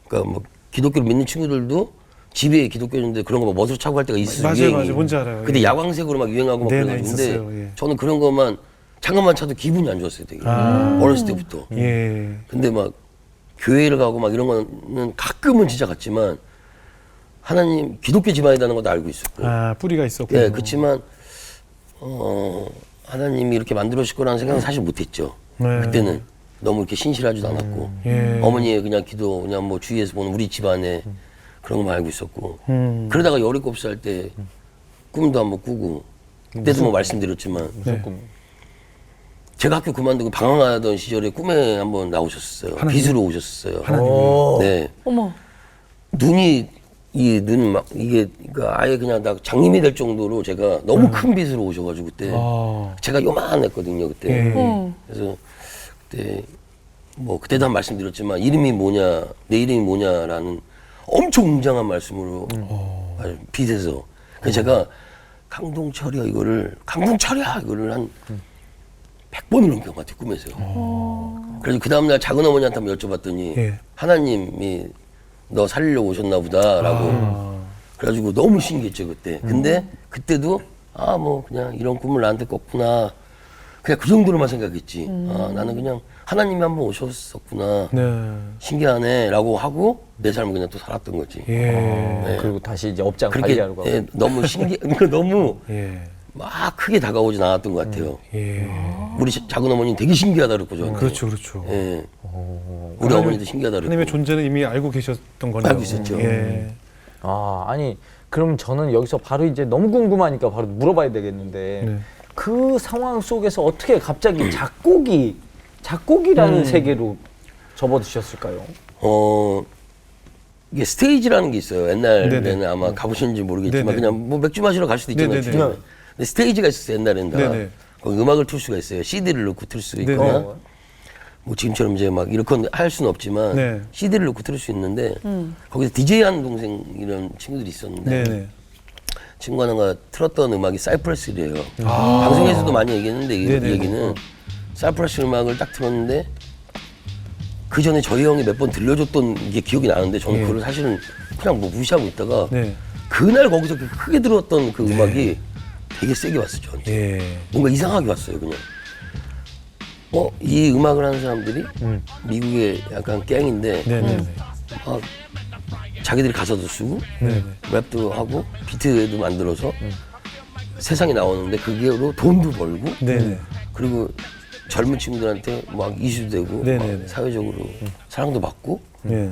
그러니까 뭐 기독교를 믿는 친구들도 집에 기독교인데 그런 거 막 멋으로 차고 할 때가 있어요. 맞아요, 유행이. 맞아요. 뭔지 알아요. 근데 예. 야광색으로 막 유행하고 막 네네, 그러는데 있었어요. 예. 저는 그런 것만 잠깐만 차도 기분이 안 좋았어요. 되게 어렸을 때부터. 예. 근데 막 교회를 가고 막 이런 거는 가끔은 진짜 갔지만 하나님 기독교 집안이라는 것도 알고 있었고. 아, 뿌리가 있었군요. 예, 그렇지만 하나님이 이렇게 만들어질 거라는 생각은 사실 못했죠. 네. 그때는 너무 이렇게 신실하지도 않았고 예. 어머니의 그냥 기도 그냥 뭐 주위에서 보는 우리 집안에 그런 것만 알고 있었고 그러다가 17살 때 꿈도 한번 꾸고 그때도 뭐 말씀드렸지만 네. 제가 학교 그만두고 방황하던 시절에 꿈에 한번 나오셨어요. 빛으로 오셨어요. 네. 어머. 눈이 이 눈 막 이게 그러니까 아예 그냥 다 장님이 될 정도로 제가 너무 큰 빛으로 오셔가지고 그때 제가 요만했거든요 그때. 예. 그래서 그때 뭐 그때도 한 말씀드렸지만 이름이 뭐냐 내 이름이 뭐냐라는 엄청 웅장한 말씀으로 아주 빛에서 그래서 제가 강동철이야 이거를 한 100번을 넘긴 것 같아요 꿈에서요. 그래서 그 다음날 작은 어머니한테 한번 여쭤봤더니 예. 하나님이 너 살리려고 오셨나 보다라고 그래가지고 너무 신기했죠 그때. 근데 그때도 아 뭐 그냥 이런 꿈을 나한테 꿨구나 그냥 그 정도로만 생각했지. 아 나는 그냥 하나님이 한번 오셨었구나 네. 신기하네라고 하고 내 삶을 그냥 또 살았던 거지. 예. 그리고 다시 이제 업장 그렇게 관리하러 가고. 예, 너무 그러니까 너무 예. 막 크게 다가오진 않았던 것 같아요. 예. 우리 작은 어머니는 되게 신기하다 그랬고 저한테. 그렇죠, 그렇죠. 예. 우리 어머니도 신기하다 그랬고. 하나님의 존재는 이미 알고 계셨던 거네요. 알고 있었죠. 예. 아니 그럼 저는 여기서 바로 이제 너무 궁금하니까 바로 물어봐야 되겠는데 네. 그 상황 속에서 어떻게 갑자기 작곡이라는 세계로 접어드셨을까요? 이게 스테이지라는 게 있어요. 옛날에는 네네. 아마 가보셨는지 모르겠지만 네네. 그냥 뭐 맥주 마시러 갈 수도 있잖아요. 네네네. 주중에. 근데 스테이지가 있었어요. 옛날에는 다. 네네. 거기 음악을 틀 수가 있어요. CD를 넣고 틀 수 네네. 있거나 뭐 지금처럼 이제 막 이렇게 할 수는 없지만 네. CD를 넣고 틀 수 있는데 거기서 DJ 하는 동생 이런 친구들이 있었는데 네네. 친구 하나가 틀었던 음악이 사이프러스래요. 방송에서도 많이 얘기했는데 이 네네. 얘기는 사이프러스 음악을 딱 틀었는데 그 전에 저희 형이 몇 번 들려줬던 게 기억이 나는데 저는 그걸 사실은 그냥 뭐 무시하고 있다가 네. 그날 거기서 크게 들었던 그 음악이 되게 세게 왔어요 저한테. 예. 뭔가 이상하게 왔어요 그냥. 이 음악을 하는 사람들이 미국의 약간 갱인데 네네. 막 자기들이 가사도 쓰고 네네. 랩도 하고 비트도 만들어서 세상에 나오는데 그게로 돈도 벌고 네네. 그리고 젊은 친구들한테 막 이슈도 되고 네네네. 막 사회적으로 사랑도 받고 예.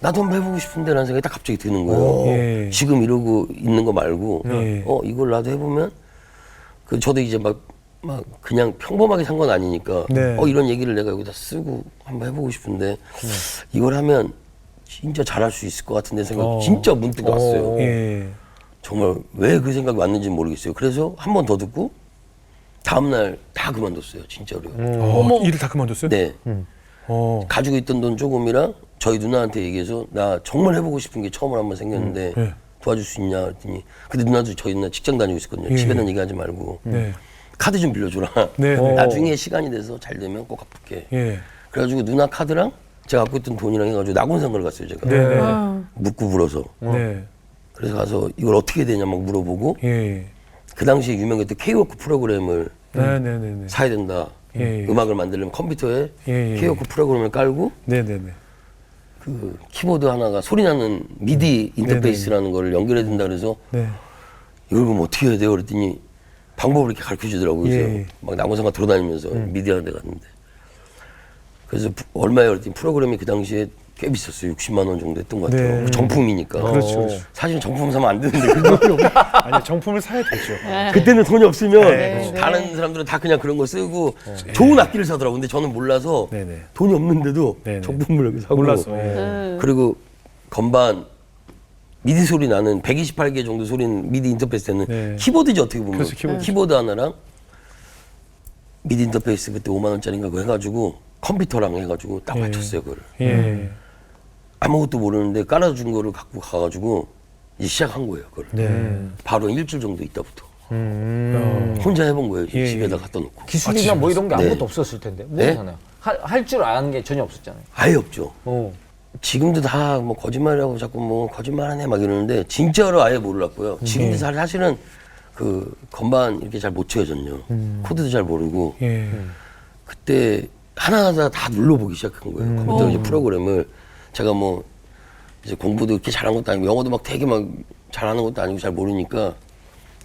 나도 한번 해보고 싶은데 라는 생각이 딱 갑자기 드는 거예요. 예. 지금 이러고 있는 거 말고 예. 이걸 나도 해보면 저도 이제 막 그냥 평범하게 산 건 아니니까 네. 이런 얘기를 내가 여기다 쓰고 한번 해보고 싶은데 이걸 하면 진짜 잘할 수 있을 것 같은데 생각이 진짜 문득 왔어요. 예. 정말 왜 그 생각이 왔는지 모르겠어요. 그래서 한 번 더 듣고 다음날 다 그만뒀어요. 진짜로요. 일을 다 그만뒀어요? 네. 어. 가지고 있던 돈 조금이랑 저희 누나한테 얘기해서 나 정말 해보고 싶은 게 처음으로 한번 생겼는데 네. 도와줄 수 있냐 그랬더니 근데 누나도 저희 누나 직장 다니고 있었거든요. 예. 집에는 얘기하지 말고 네. 카드 좀 빌려줘라. 네, 네. 나중에 시간이 돼서 잘 되면 꼭 갚을게. 예. 그래가지고 누나 카드랑 제가 갖고 있던 돈이랑 해가지고 낙원상가를 갔어요. 제가 네네. 묻고 불어서. 네. 그래서 가서 이걸 어떻게 해야 되냐 막 물어보고 예. 그 당시에 유명했던 K워크 프로그램을 네네네. 사야 된다. 예, 예. 음악을 만들려면 컴퓨터에 예, 예. K워크 프로그램을 깔고 네네네. 그 키보드 하나가 소리 나는 미디 인터페이스라는 걸 연결해야 된다 그래서 네. 이걸 그럼 어떻게 해야 돼요? 그랬더니 방법을 이렇게 가르쳐 주더라고요. 그래서 예, 예. 막 낙원상가 돌아다니면서 미디 하는 데 갔는데 그래서 얼마예요? 그랬더니 프로그램이 그 당시에 꽤 비쌌어요. 60만 원 정도 했던 것 같아요. 네. 정품이니까. 그렇죠, 그렇죠. 사실은 정품 사면 안 되는데 그거 아니 정품을 사야 되죠. 그때는 돈이 없으면 네. 다른 사람들은 다 그냥 그런 거 쓰고 좋은 악기를 사더라고. 근데 저는 몰라서 네네. 돈이 없는데도 네네. 정품을 이렇게 사고 몰랐어. 예. 그리고 건반 미디 소리 나는 128개 정도 소리는 미디 인터페이스 때는 네. 키보드지 어떻게 보면 그렇죠, 키보드. 하나랑 미디 인터페이스 그때 5만 원짜리인가 그거 해가지고 컴퓨터랑 해가지고 딱 맞췄어요 그걸. 예. 아무것도 모르는데 깔아준 거를 갖고 가가지고 이제 시작한 거예요 그걸. 네. 바로 일주일 정도 있다부터 어. 혼자 해본 거예요. 예, 집에다 예. 갖다 놓고. 기술이나 뭐 이런 게 네. 아무것도 없었을 텐데. 네? 뭐잖아요. 할 줄 아는 게 전혀 없었잖아요. 아예 없죠. 어. 지금도 다 뭐 거짓말이라고 자꾸 뭐 거짓말하네 막 이러는데 진짜로 아예 몰랐고요. 지금도 사실은 그 건반 이렇게 잘 못 쳐요 전혀. 코드도 잘 모르고 예. 그때 하나하나 다 눌러보기 시작한 거예요. 컴퓨터 이제 프로그램을 제가 뭐 이제 공부도 이렇게 잘한 것도 아니고 영어도 막 되게 막 잘하는 것도 아니고 잘 모르니까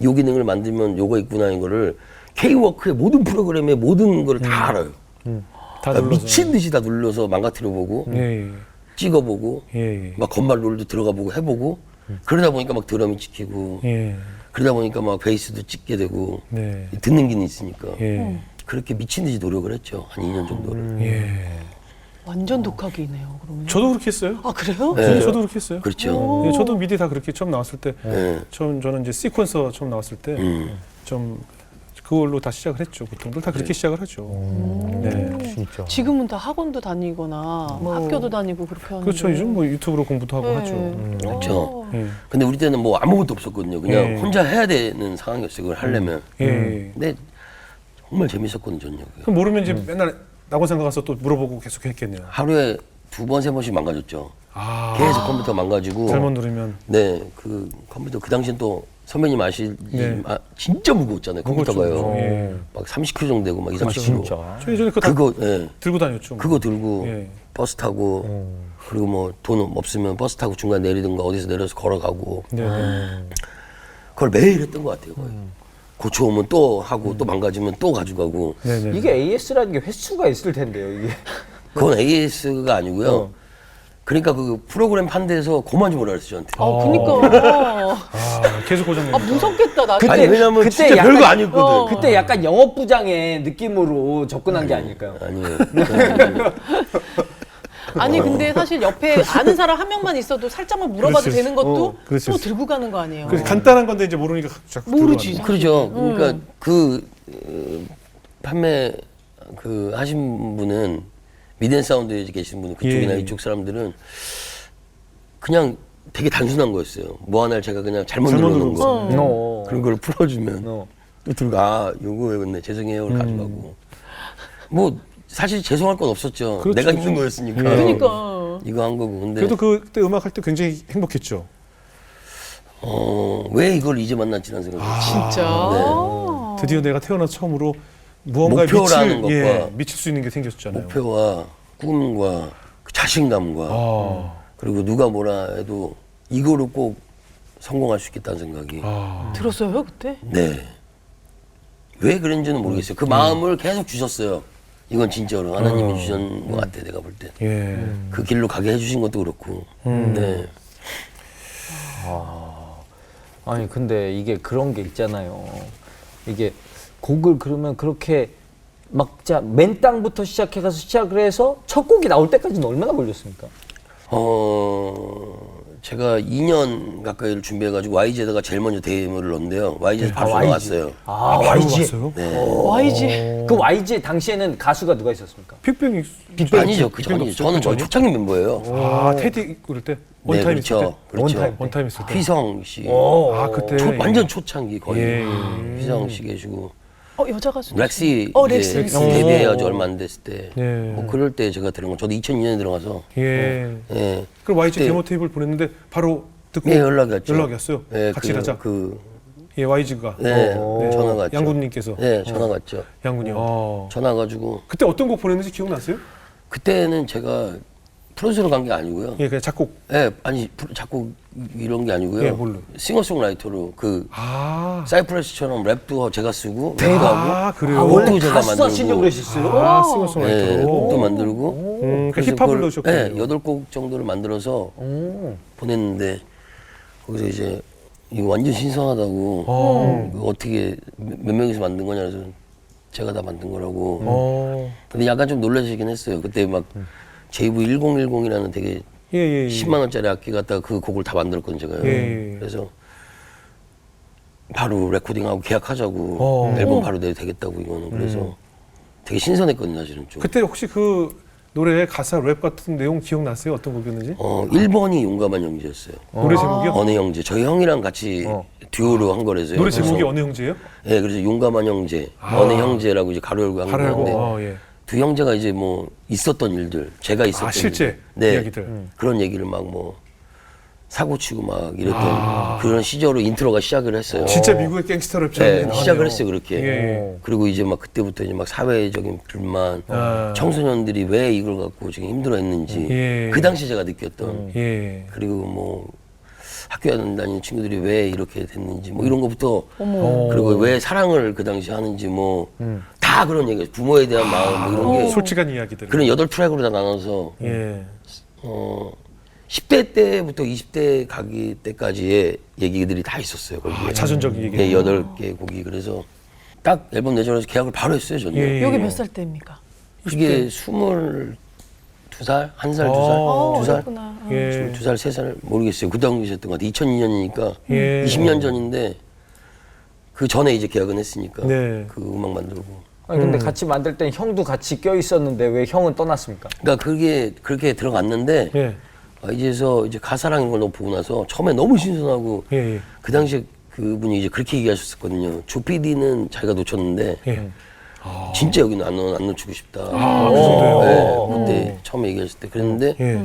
요 기능을 만들면 요거 있구나 이거를 K워크의 모든 프로그램의 모든 걸 다 알아요. 다 그러니까 눌러서. 미친 듯이 다 눌러서 망가뜨려 보고 예. 찍어보고 예. 막 건반 롤도 들어가 보고 해보고 그러다 보니까 막 드럼이 찍히고 예. 그러다 보니까 막 베이스도 찍게 되고 네. 듣는 기능이 있으니까 예. 그렇게 미친 듯이 노력을 했죠. 한 2년 정도를. 예. 완전 독학이네요. 그러면. 저도 그렇게 했어요. 아 그래요? 네. 저도 그렇게 했어요. 그렇죠. 예, 저도 미디 다 그렇게 처음 나왔을 때, 네. 저는 이제 시퀀서 처음 나왔을 때, 좀 그걸로 다 시작을 했죠. 보통들 다 그렇게 시작을 하죠. 네. 진짜. 지금은 다 학원도 다니거나 학교도 다니고 그렇게 하는데. 그렇죠. 요즘 뭐 유튜브로 공부도 하고 네. 하죠. 그렇죠. 예. 근데 우리 때는 뭐 아무것도 없었거든요. 그냥 예. 혼자 해야 되는 상황이었어요. 그걸 하려면. 예. 근데 정말 재밌었거든요. 저는. 그게. 그럼 모르면 이제 맨날 낙원생가 가서 또 물어보고 계속 했겠네요. 하루에 2번, 3번씩 망가졌죠. 아, 계속 컴퓨터 망가지고. 잘못 누르면. 네, 그 컴퓨터 그 당시엔 또 선배님 아시지 네. 진짜 무거웠잖아요. 컴퓨터가요. 무거웠죠. 예. 막 30kg 정도 되고 막 2, 30kg. 진짜. 저 예전에 그거 다 그거 예. 들고 다녔죠. 그거 들고 예. 버스 타고 그리고 뭐 돈 없으면 버스 타고 중간 내리든가 어디서 내려서 걸어가고 네. 네. 그걸 매일 했던 것 같아요. 거의. 고쳐오면 또 하고 또 망가지면 또 가져가고. 네. 네. 이게 AS라는 게 횟수가 있을 텐데요, 이게. 그건 AS가 아니고요. 그러니까 그 프로그램 판 데서 그만 좀 오라 그랬어요, 저한테. 그니까. 아, 계속 고장내니까. 무섭겠다, 나. 아니, 왜냐면 그때 진짜 약간- 별거 아니었거든. 그때 약간 영업부장의 느낌으로 접근한 게 아닐까요? 아니에요. 아니, 근데 사실 옆에 아는 사람 한 명만 있어도 살짝만 물어봐도 그렇지. 되는 것도 그렇지. 또 들고 가는 거 아니에요? 그래서 간단한 건데 이제 모르니까 자꾸 모르지. 들어가는 그러죠. 그러니까 그 판매 그 하신 분은 미덴 사운드에 계신 분은 그쪽이나 예. 이쪽 사람들은 그냥 되게 단순한 거였어요. 뭐 하나를 제가 그냥 잘못 잘못 누르는 거. 어. 그런 걸 풀어주면 어. 또 들고 요거 외웠네 죄송해요를 가져가고 뭐 사실 죄송할 건 없었죠. 그렇죠, 내가 그렇죠. 힘든 거였으니까 그러니까. 이거 한 거고. 근데 그래도 그때 음악 할 때 굉장히 행복했죠. 왜 이걸 이제 만났지라는 생각이 들었어요. 진짜. 드디어 내가 태어나 처음으로 무언가에 목표라는 것과 미칠 수 있는 게 생겼잖아요. 목표와 꿈과 그 자신감과 아, 그리고 누가 뭐라 해도 이거로 꼭 성공할 수 있겠다는 생각이. 들었어요, 그때? 네. 왜 그런지는 모르겠어요. 그 마음을 계속 주셨어요. 이건 진짜로 하나님이 주신 것 같아, 내가 볼 때. 예. 그 길로 가게 해주신 것도 그렇고. 네. 아니 근데 이게 그런 게 있잖아요. 이게 곡을 그러면 그렇게 막 진짜 맨 땅부터 시작해가서 시작을 해서 첫 곡이 나올 때까지는 얼마나 걸렸습니까? 제가 2년 가까이를 준비해가지고 YG에다가 제일 먼저 데모를 넣었는데요. YG에서 바로 YG. 나왔어요. 아, 바로 YG. 왔어요? 네. YG. 그 YG 당시에는 가수가 누가 있었습니까? 빅뱅이 아니죠. 그 전이죠. 저는 거의 초창기 member예요. 아, 테디 그럴 때 네, 원타임 있을 때. 그렇죠. 그렇죠. 원타임. 원타임 있을 때. 휘성 씨. 아, 그때 완전 초창기 거의. 예. 휘성 씨 계시고. 여자 가수. 렉시 렉시. 이제 데뷔해가지고 얼마 안 됐을 때. 예. 뭐 그럴 때 제가 들은 거. 저도 2002년에 들어가서. 예. 예. 그럼 YG 그때- 데모 테이프를 보냈는데 바로 듣고 네, 연락이 왔죠. 연락이 왔어요. 네, 같이 하자. 예, YG가 네, 전화가 왔죠. 양군님께서 네, 전화가 왔죠. 양군이. 전화 가지고 그때 어떤 곡 보냈는지 기억나세요? 그때는 제가 프로듀서로 간 게 아니고요. 예, 그냥 작곡. 예, 아니 작곡 이런 게 아니고요. 예, 뭘로? 싱어송라이터로 그 아, 사이프러스처럼 랩도 제가 쓰고 랩도 아, 하고 그래요? 아, 원래 곡도 제가 가수 하시려고 만들고 그러셨어요? 아, 네, 싱어송라이터로. 곡도 만들고 그러니까 그래서 힙합을 그걸, 넣으셨군요. 네, 8곡 정도를 만들어서 보냈는데 거기서 이제 이거 완전 신선하다고 이거 어떻게 몇 명이서 만든 거냐 그래서 제가 다 만든 거라고. 근데 약간 좀 놀라시긴 했어요. 그때 막 JV1010이라는 되게 예. 10만 원짜리 악기 갖다가 그 곡을 다 만들었거든요, 제가요. 예. 그래서 바로 레코딩하고 계약하자고 앨범 바로 내도 되겠다고 이거는 그래서 되게 신선했거든요, 사실은 좀. 그때 혹시 그 노래의 가사 랩 같은 내용 기억나세요? 어떤 곡이었는지? 1번이 용감한 형제였어요. 노래 제목이요? 어느 형제. 저희 형이랑 같이 듀오로 한 거라서요. 노래 제목이 그래서, 어느 형제예요? 예, 그래서 용감한 형제, 어느 형제라고 이제 가로 열고 한 가로 열고, 건데 예. 두 형제가 이제 뭐 있었던 일들, 제가 있었던 실제 일들, 네, 이야기들. 그런 얘기를 막 뭐 사고 치고 막 이랬던 그런 시절로 인트로가 시작을 했어요. 진짜 미국의 갱스터 랩처럼 네, 시작을 했어요, 그렇게. 예. 그리고 이제 막 그때부터 이제 막 사회적인 불만, 청소년들이 왜 이걸 갖고 지금 힘들어했는지, 예. 그 당시 제가 느꼈던, 예. 그리고 뭐 학교 다니는 친구들이 왜 이렇게 됐는지, 뭐 이런 것부터, 그리고 왜 사랑을 그 당시 하는지, 뭐 다 그런 얘기, 부모에 대한 마음, 뭐 이런 게 솔직한 이야기들. 그런 8트랙으로 다 나눠서 예. 10대 때부터 20대 가기 때까지의 얘기들이 다 있었어요. 거기에. 자전적인 얘기. 네, 8개 곡이. 그래서 딱 앨범 내자마자 계약을 바로 했어요, 저는. 예. 여기 몇 살 때입니까? 그게 22살? 1살? 2살? 어, 2살? 그렇구나. 예. 2살, 3살? 모르겠어요. 그 당시였던 것 같아요. 2002년이니까 예. 20년 전인데 그 전에 이제 계약은 했으니까 네. 그 음악 만들고. 아니 근데 같이 만들 땐 형도 같이 껴 있었는데 왜 형은 떠났습니까? 그러니까 그게 그렇게 들어갔는데 예. 이제서 이제 가사랑 이런 걸 너무 보고 나서 처음에 너무 신선하고 예. 그 당시에 그분이 이제 그렇게 얘기하셨었거든요. 조 PD는 자기가 놓쳤는데 예. 진짜 여기는 안 놓치고 싶다. 그 정도요? 네, 그때 처음에 얘기했을 때 그랬는데 예.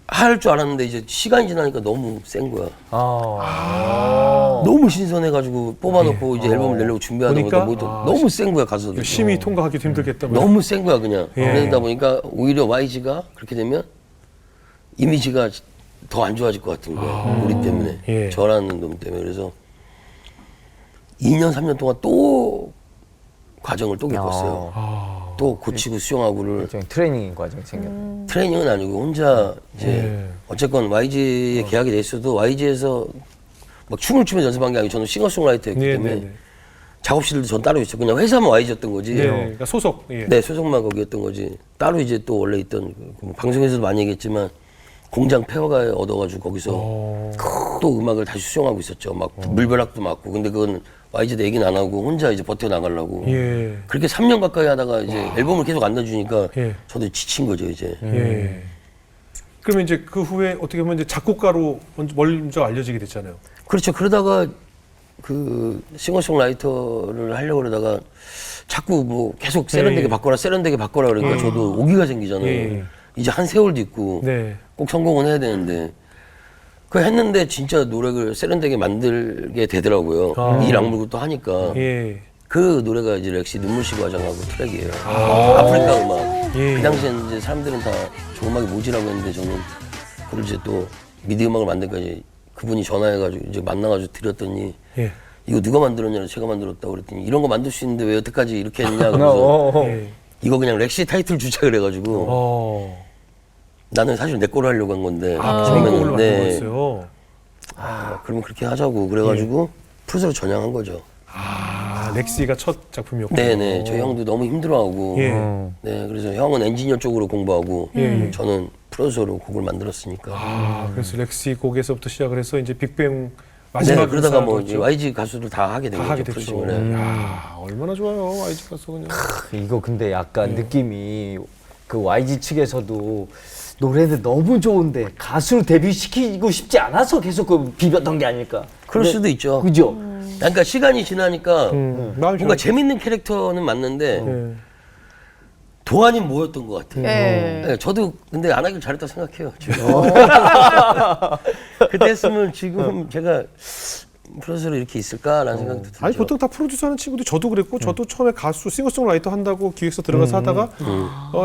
할 줄 알았는데 이제 시간이 지나니까 너무 센 거야. 아. 너무 신선해가지고 뽑아놓고 이제 앨범을 내려고 준비하다 보니까 보니까? 너무 센 거야 가수들. 심히 통과하기도 힘들겠다. 너무 센 거야 그냥. 예. 그러다 보니까 오히려 YG가 그렇게 되면 이미지가 더 안 좋아질 것 같은 거야. 우리 때문에. 예. 저라는 놈 때문에. 그래서 2년 3년 동안 또 과정을 또 겪었어요. 또 고치고 수정하고를. 일종의 트레이닝 과정이 생겼네. 트레이닝은 아니고 혼자 이제 예. 어쨌건 YG에 계약이 돼 있어도 YG에서 막 춤을 추면서 연습한 게 아니고 저는 싱어송라이터였기 네, 때문에 네, 네. 작업실도 전 따로 있었고 그냥 회사만 YG였던 거지. 네. 그러니까 소속. 예. 네, 소속만 거기였던 거지. 따로 이제 또 원래 있던 뭐 방송에서도 많이 얘기했지만 공장 폐허가 얻어가지고 거기서 또 음악을 다시 수정하고 있었죠. 막 물벼락도 맞고. 근데 그건 YG도 얘기는 안 하고 혼자 이제 버텨 나가려고. 예. 그렇게 3년 가까이 하다가 이제 앨범을 계속 안 내주니까 예. 저도 지친 거죠 이제. 예. 그러면 이제 그 후에 어떻게 보면 이제 작곡가로 먼저 알려지게 됐잖아요. 그렇죠. 그러다가 그 싱어송라이터를 하려고 그러다가 자꾸 뭐 계속 세련되게 예. 바꿔라 세련되게 바꿔라 그러니까 저도 오기가 생기잖아요. 예. 이제 한 세월도 있고 네. 꼭 성공은 해야 되는데 그 했는데 진짜 노래를 세련되게 만들게 되더라고요. 일 악물고 또 하니까 예. 그 노래가 이제 렉시 눈물씨 과장하고 트랙이에요. 아프리카 음악. 예. 그 당시엔 이제 사람들은 다 저 음악이 뭐지라고 했는데 저는 그걸 이제 또 미디 음악을 만들까지 그분이 전화해가지고 이제 만나가지고 드렸더니 예. 이거 누가 만들었냐고 제가 만들었다고 그랬더니 이런 거 만들 수 있는데 왜 여태까지 이렇게 했냐 그래서 예. 이거 그냥 렉시 타이틀 주자 그래가지고 나는 사실 내 거로 하려고 한 건데 본인 곡을 만든 거였어요. 그러면 그렇게 하자고 그래가지고 프로듀서로 전향한 거죠. 렉시가 첫 작품이었고. 네네. 저 형도 너무 힘들어하고. 예. 네. 그래서 형은 엔지니어 쪽으로 공부하고 예. 저는 프로듀서로 곡을 만들었으니까. 그래서 렉시 곡에서부터 시작을 해서 이제 빅뱅 네. 마지막 그러다가 뭐 인사도 이제 YG 가수들 다 하게 된 다 거죠. 하게 됐죠. 프로듀싱을. 야, 얼마나 좋아요, YG 가수 그냥. 이거 근데 약간 느낌이 그 YG 측에서도 노래는 너무 좋은데 가수로 데뷔시키고 싶지 않아서 계속 그 비볐던 게 아닐까. 그럴 수도 있죠. 그죠? 그러니까 시간이 지나니까 마음이 뭔가 좋아. 재밌는 캐릭터는 맞는데 예. 도안이 뭐였던 것 같아요. 예. 네, 저도 근데 안 하길 잘했다 생각해요. 지금. 그때 했으면 지금 제가 프로듀서로 이렇게 있을까라는 생각도 들죠. 아니 보통 다 프로듀서 하는 친구들 저도 그랬고 저도 처음에 가수 싱어송라이터 한다고 기획서 들어가서 하다가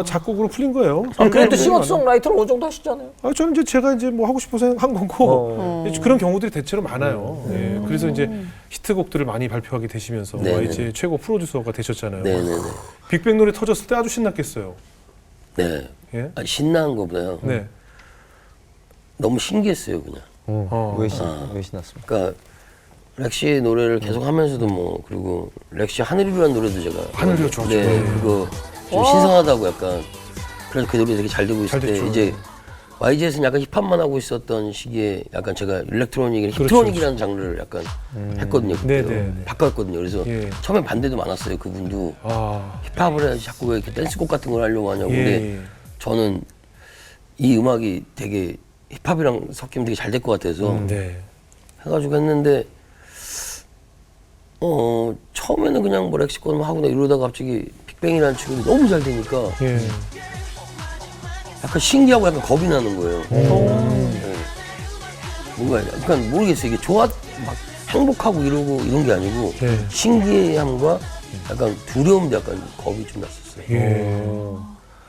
작곡으로 풀린 거예요. 그래도 싱어송라이터를 어느 정도 하시잖아요. 저는 이제 제가 이제 뭐 하고 싶어서 한 거고 이제 그런 경우들이 대체로 많아요. 예, 그래서 이제 히트곡들을 많이 발표하게 되시면서 네네. 이제 최고 프로듀서가 되셨잖아요. 네네네. 빅뱅 노래 터졌을 때 아주 신났겠어요. 네. 예? 아니, 신나는 것보다요. 네. 너무 신기했어요, 그냥. 왜 신났습니까? 그러니까 렉시 노래를 계속 하면서도 뭐 그리고 렉시 하늘이라는 노래도 제가 하늘이요, 좋았죠. 네, 그거 좀 신선하다고 약간 그래서 그 노래 되게 잘 되고 있을 잘 때 됐죠. 이제 YG에서는 약간 힙합만 하고 있었던 시기에 약간 제가 일렉트로닉, 그렇죠. 힙트로닉이라는 장르를 약간 했거든요. 그때 네. 바꿨거든요. 그래서 예. 처음에 반대도 많았어요. 그분도 아, 힙합을 해야지 자꾸 왜 이렇게 댄스곡 같은 걸 하려고 하냐고. 예. 근데 저는 이 음악이 되게 힙합이랑 섞이면 되게 잘 될 것 같아서 네. 해가지고 했는데 처음에는 그냥 뭐 렉시콘 하고 나 이러다가 갑자기 빅뱅이라는 친구들이 너무 잘 되니까 예. 약간 신기하고 약간 겁이 나는 거예요. 네. 뭔가 약간 모르겠어요. 이게 막 행복하고 이러고 이런 게 아니고 네. 신기함과 약간 두려움도 약간 겁이 좀 났었어요. 예.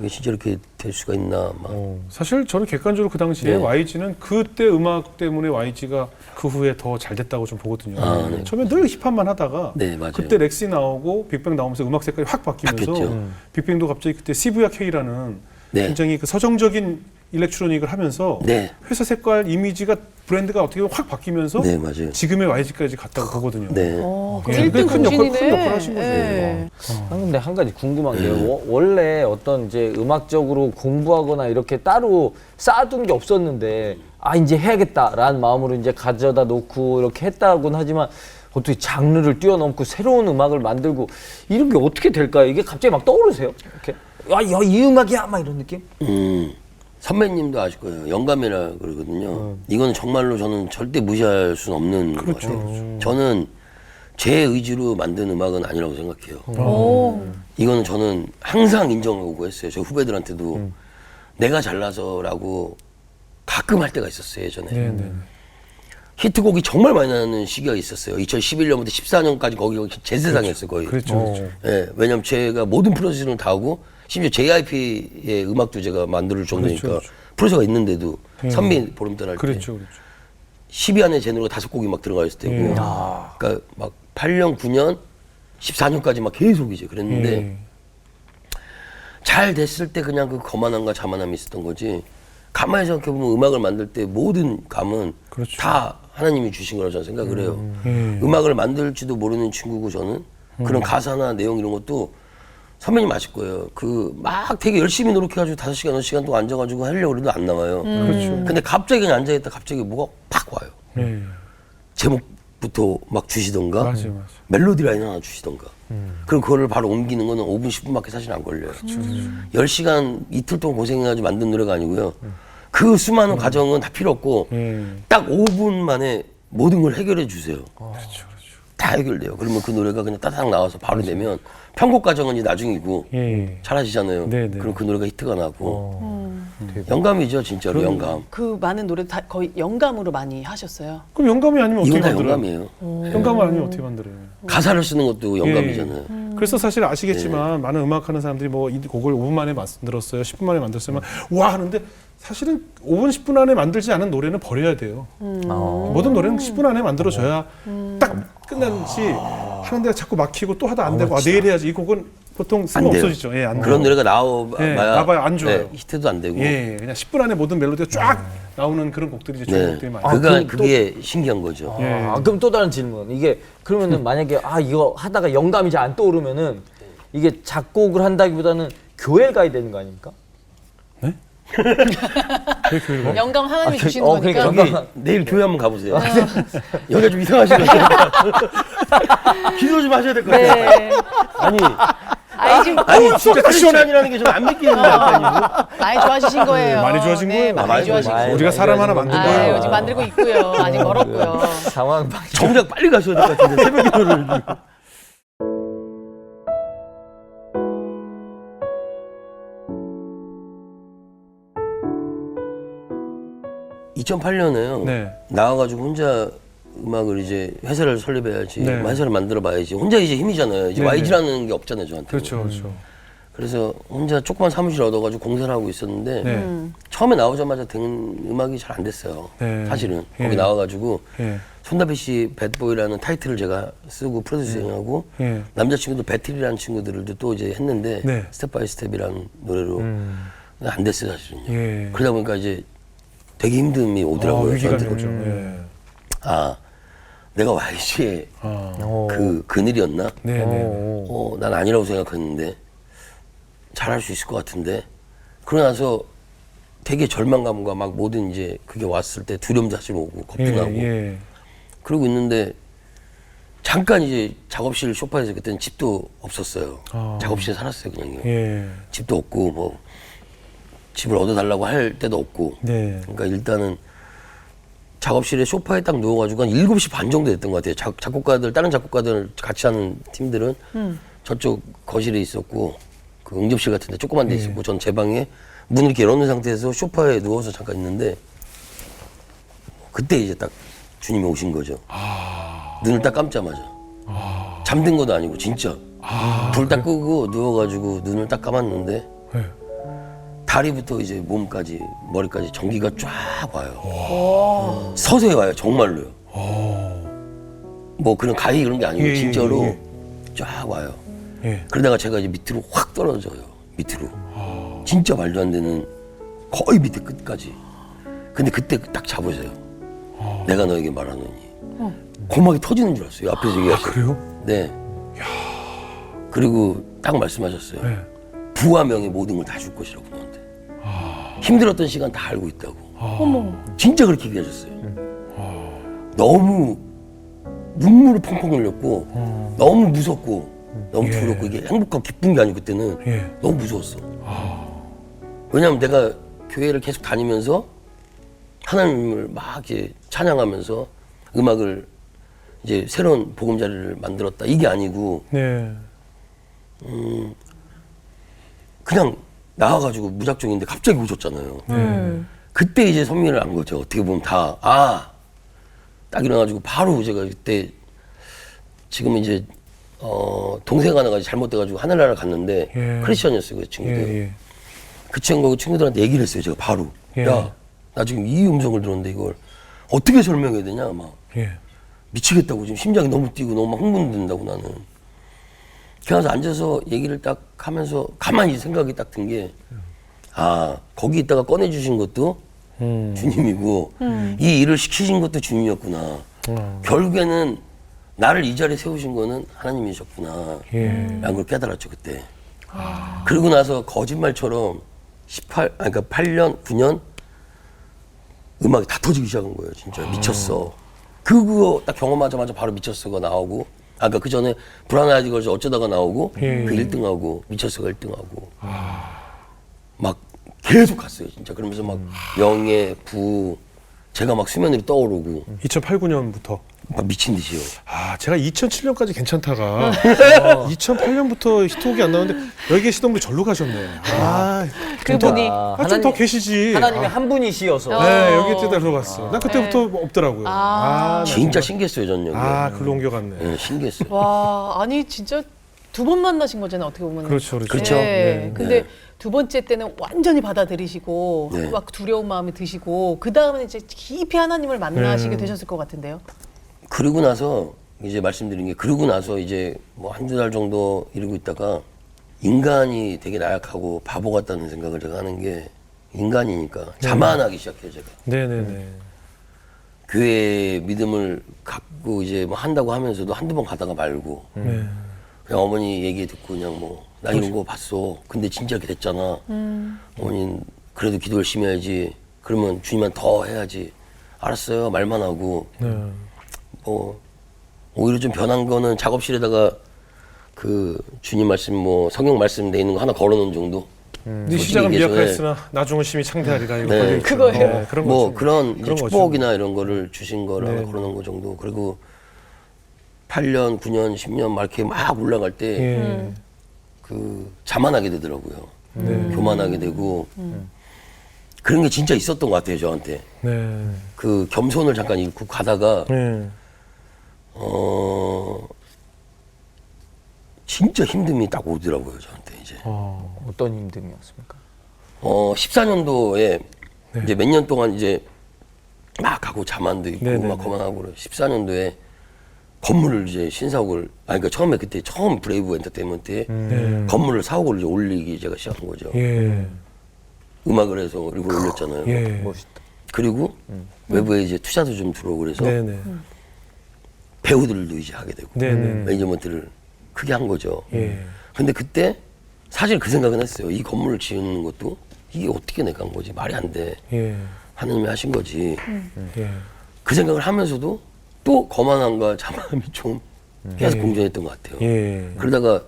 이게 진짜 이렇게 될 수가 있나 막. 사실 저는 객관적으로 그 당시에 네. YG는 그때 음악 때문에 YG가 그 후에 더 잘 됐다고 좀 보거든요. 아, 네. 처음에 늘 힙합만 하다가 네, 맞아요. 그때 렉시 나오고 빅뱅 나오면서 음악 색깔이 확 바뀌면서 바뀌었죠. 빅뱅도 갑자기 그때 시부야 K라는 네. 굉장히 그 서정적인 일렉트로닉을 하면서 네. 회사 색깔 이미지가 브랜드가 어떻게 보면 확 바뀌면서 네, 맞아요. 지금의 YG까지 갔다고 보거든요. 네. 그 예, 1등 큰 역할, 공신이네. 큰 역할 하신 거죠. 예. 근데 한 가지 궁금한 게 원래 어떤 이제 음악적으로 공부하거나 이렇게 따로 쌓아둔 게 없었는데 아 이제 해야겠다라는 마음으로 이제 가져다 놓고 이렇게 했다고는 하지만 어떻게 장르를 뛰어넘고 새로운 음악을 만들고 이런 게 어떻게 될까요? 이게 갑자기 막 떠오르세요? 이렇게 야, 이 음악이야 막 이런 느낌? 선배님도 아실 거예요. 영감이라 그러거든요. 이거는 정말로 저는 절대 무시할 수는 없는 것 같아요. 저는 제 의지로 만든 음악은 아니라고 생각해요. 오. 이거는 저는 항상 인정하고 했어요. 저 후배들한테도 내가 잘나서라고 가끔 할 때가 있었어요, 예전에. 네. 히트곡이 정말 많이 나는 시기가 있었어요. 2011년부터 14년까지 거기 제 세상이었어요, 거의. 그렇죠. 예, 왜냐면 제가 모든 프로듀서를 다 하고 심지어 JYP의 음악도 제가 만들 정도니까 그렇죠. 프로듀서가 있는데도 선미 보름달 할 때 그렇죠. 10위 안에 제 노래가 5곡이 막 들어가 있을 때고 그러니까 막 8년, 9년, 14년까지 막 계속 이제 그랬는데 예. 잘 됐을 때 그냥 그 거만함과 자만함이 있었던 거지 가만히 생각해보면 음악을 만들 때 모든 감은 그렇죠. 다 하나님이 주신 거라고 저는 생각을 해요. 음악을 만들지도 모르는 친구고 저는 그런 가사나 내용 이런 것도 선배님 아실 거예요. 그 막 되게 열심히 노력해가지고 5시간, 6시간 동안 앉아가지고 하려고 그래도 안 나와요. 그렇죠. 근데 갑자기 그냥 앉아있다 갑자기 뭐가 팍 와요. 예. 제목부터 막 주시던가 맞아. 멜로디 라인 하나 주시던가 그럼 그거를 바로 옮기는 거는 5분, 10분밖에 사실 안 걸려요. 10시간 이틀 동안 고생해가지고 만든 노래가 아니고요. 그 수많은 과정은 다 필요 없고 딱 5분 만에 모든 걸 해결해 주세요. 다 해결돼요. 그러면 그 노래가 그냥 따닥 나와서 바로 내면 편곡 과정은 이제 나중이고 예. 잘하시잖아요. 네. 그럼 그 노래가 히트가 나고 영감이죠, 진짜로 영감. 그 많은 노래 다 거의 영감으로 많이 하셨어요. 그럼 영감이 아니면 어떻게 이건 다 만들어요? 영감이에요. 영감을 아니면 어떻게 만들어요? 가사를 쓰는 것도 영감이잖아요. 그래서 사실 아시겠지만 많은 음악하는 사람들이 뭐 이 곡을 5분 만에 만들었어요, 10분 만에 만들었으면 와 하는데 사실은 5분, 10분 안에 만들지 않은 노래는 버려야 돼요. 모든 노래는 10분 안에 만들어져야 딱 끝나는지 하는데 자꾸 막히고 또 하다 안 되고 내일 해야지 이 곡은 보통 쓰면 안 돼요. 없어지죠. 예, 안 그런 돼요. 노래가 나와봐야 안 좋아요. 히트도 안 되고. 예, 그냥 10분 안에 모든 멜로디가 쫙 나오는 그런 곡들이 이제 좋은 네. 곡들이 많아요. 그게 신기한 거죠. 예. 그럼 또 다른 질문. 이게 그러면은 만약에 이거 하다가 영감이 잘 안 떠오르면은 이게 작곡을 한다기보다는 교회를 가야 되는 거 아닙니까? 왜 교회를 가요? 영감 하나님이 주시는 그러니까 거니까. 영감. 내일 교회 한번 가보세요. 여기가 좀 이상하시거든요. 기도 좀 하셔야 될 것 같아요. 네. 아니 진짜 크리스천이라는 게 좀 안 믿기는데 약간 많이 좋아지신 거예요. 많이 좋아진 네, 거예요? 많이 많이 좋아지고. 좋아진 우리가 사람 하나 만든 아유, 거예요. 지금 만들고 있고요. 아직 멀었고요. 상황 정작 빨리 가셔야 될 것 같은데 새벽 기도를. 2008년에요. 네. 나와가지고 혼자 음악을 이제 회사를 설립해야지, 네. 회사를 만들어봐야지. 혼자 이제 힘이잖아요. 이제 네, YG라는 게 없잖아요, 저한테. 그렇죠, 그렇죠. 그래서 혼자 조그만 사무실 얻어가지고 공사를 하고 있었는데 네. 처음에 나오자마자 된 음악이 잘 안 됐어요. 네. 사실은 예. 거기 나와가지고 예. 손다비 씨 배드보이라는 타이틀을 제가 쓰고 프로듀싱하고 예. 남자친구도 배틀이라는 친구들도 또 이제 했는데 네. 스텝 바이 스텝이라는 노래로 안 됐어요 사실은요. 예. 그러다 보니까 이제 되게 힘듦이 오더라고요. 위기가 저한테는. 오죠. 예. 아 내가 YG의 아. 그늘이었나? 네네. 난 아니라고 생각했는데 잘할 수 있을 것 같은데 그러고 나서 되게 절망감과 막 모든 이제 그게 왔을 때 두려움도 사실 오고 겁도 나고 예. 그러고 있는데 잠깐 이제 작업실 소파에서 그때는 집도 없었어요. 작업실에 살았어요 그냥요. 예. 집도 없고 뭐 집을 얻어달라고 할 때도 없고 네. 그러니까 일단은 작업실에 소파에 딱 누워가지고 한 7시 반 정도 됐던 것 같아요. 작곡가들 다른 작곡가들 같이 하는 팀들은 저쪽 거실에 있었고 그 응접실 같은 데 조그만 데 있었고 전 제 방에 문을 이렇게 열어놓은 상태에서 소파에 누워서 잠깐 있는데 그때 이제 딱 주님이 오신 거죠. 눈을 딱 감자마자 잠든 것도 아니고 진짜 불 딱 끄고 누워가지고 눈을 딱 감았는데 예. 다리부터 이제 몸까지 머리까지 전기가 쫙 와요. 서서히 와요 정말로요. 뭐 그런 가위 그런 게 아니고 예, 예, 진짜로 예. 쫙 와요. 예. 그러다가 제가 이제 밑으로 확 떨어져요. 밑으로. 진짜 말도 안 되는 거의 밑에 끝까지. 근데 그때 딱 잡으세요. 내가 너에게 말하노니. 고막이 터지는 줄 알았어요. 앞에서 얘기하셨어요. 그래요? 네. 그리고 딱 말씀하셨어요. 네. 부와 명예 모든 걸 다 줄 것이라고 너한테. 힘들었던 시간 다 알고 있다고. 어머. 진짜 그렇게 얘기하셨어요. 너무 눈물을 펑펑 흘렸고 너무 무섭고 너무 예. 두렵고 이게 행복하고 기쁜 게 아니고 그때는 예. 너무 무서웠어. 왜냐하면 내가 교회를 계속 다니면서 하나님을 막 이렇게 찬양하면서 음악을 이제 새로운 보금자리를 만들었다 이게 아니고 네. 그냥 나와가지고 무작정인데 갑자기 오셨잖아요. 그때 이제 선미를 안 거죠. 어떻게 보면 딱 일어나가지고 바로 제가 그때 지금 이제 동생 하나가 잘못돼가지고 하늘나라 갔는데 예. 크리스천이었어요 그 친구도. 예. 예. 그 친구들한테 얘기를 했어요 제가 바로. 예. 야, 나 지금 이 음성을 들었는데 이걸 어떻게 설명해야 되냐 막 예. 미치겠다고 지금 심장이 너무 뛰고 너무 막 흥분된다고 나는. 그래서 앉아서 얘기를 딱 하면서 가만히 생각이 딱 든 게 거기 있다가 꺼내주신 것도 주님이고 이 일을 시키신 것도 주님이었구나. 결국에는 나를 이 자리에 세우신 거는 하나님이셨구나. 라는 걸 깨달았죠 그때. 그러고 나서 거짓말처럼 8년, 9년 음악이 다 터지기 시작한 거예요. 진짜 미쳤어. 그거 딱 경험하자마자 바로 미쳤어가 나오고 아까 그 전에 불안하지 걸서 어쩌다가 나오고 그 1등하고 미쳤어가 1등하고 막 계속 갔어요 진짜. 그러면서 막 영예, 부 제가 막 수면 위로 떠오르고 2008, 9년부터. 막 미친 듯이요. 제가 2007년까지 괜찮다가 2008년부터 히트곡이 안 나오는데 여기 계시던 분이 절로 가셨네. 그분이 좀 더 계시지. 하나님의 한 분이시여서. 네, 여기 때다 들어갔어. 난 그때부터 없더라고요. 나 진짜 정말. 신기했어요 저는 여기. 글로 옮겨갔네. 네, 신기했어요. 와, 아니 진짜 두 번 만나신 거잖아요 어떻게 보면. 그렇죠, 그렇죠. 그렇죠. 네. 네. 근데 네. 두 번째 때는 완전히 받아들이시고 네. 막 두려운 마음이 드시고 그 다음에 이제 깊이 하나님을 만나시게 되셨을 것 같은데요. 그러고 나서 이제 말씀드린 게 그러고 나서 이제 뭐 한두 달 정도 이러고 있다가 인간이 되게 나약하고 바보 같다는 생각을 제가 하는 게 인간이니까 자만하기 시작해요 제가. 네네네. 교회 믿음을 갖고 이제 뭐 한다고 하면서도 한두 번 가다가 말고 네. 그냥 어머니 얘기 듣고 그냥 뭐 나 이런 거 봤어. 근데 진짜 이렇게 됐잖아. 어머니는 그래도 기도 열심히 해야지. 그러면 주님한테 더 해야지. 알았어요. 말만 하고. 네. 뭐 오히려 좀 변한 거는 작업실에다가 그 주님 말씀 뭐 성경 말씀 돼 있는 거 하나 걸어놓은 정도. 네 시작은 얘기해서, 미약하였으나 나중은 심히 창대하리라 이거 네. 걸려있죠. 그거예요. 그런 뭐 거죠. 그런 이제 그런 거죠. 축복이나 이런 거를 주신 거를 하나 네. 걸어놓은 거 정도. 그리고 8년, 9년, 10년 막 이렇게 막 올라갈 때 예. 그 자만하게 되더라고요. 네. 교만하게 되고 그런 게 진짜 있었던 것 같아요 저한테. 네. 그 겸손을 잠깐 잃고 가다가 네. 진짜 힘듦이 딱 오더라고요 저한테 이제. 어떤 힘듦이었습니까? 14년도에 네. 이제 몇 년 동안 이제 막 하고 자만도 있고 네네네. 막 거만하고 그래. 14년도에 건물을 이제 신사옥을 그러니까 처음에 그때 처음 브레이브 엔터테인먼트에 네. 건물을 4억을 이제 올리기 제가 시작한 거죠. 예. 음악을 해서 일부러 올렸잖아요. 예. 멋있다. 그리고 외부에 이제 투자도 좀 들어오고 그래서 네네. 배우들도 이제 하게 되고 네네. 매니지먼트를 크게 한 거죠. 예. 근데 그때 사실 그 생각은 했어요. 이 건물을 지은 것도 이게 어떻게 내가 한 거지? 말이 안 돼. 예. 하느님이 하신 거지. 예. 그 생각을 하면서도 또 거만함과 자만함이 좀 계속 예. 공존했던 것 같아요. 예. 그러다가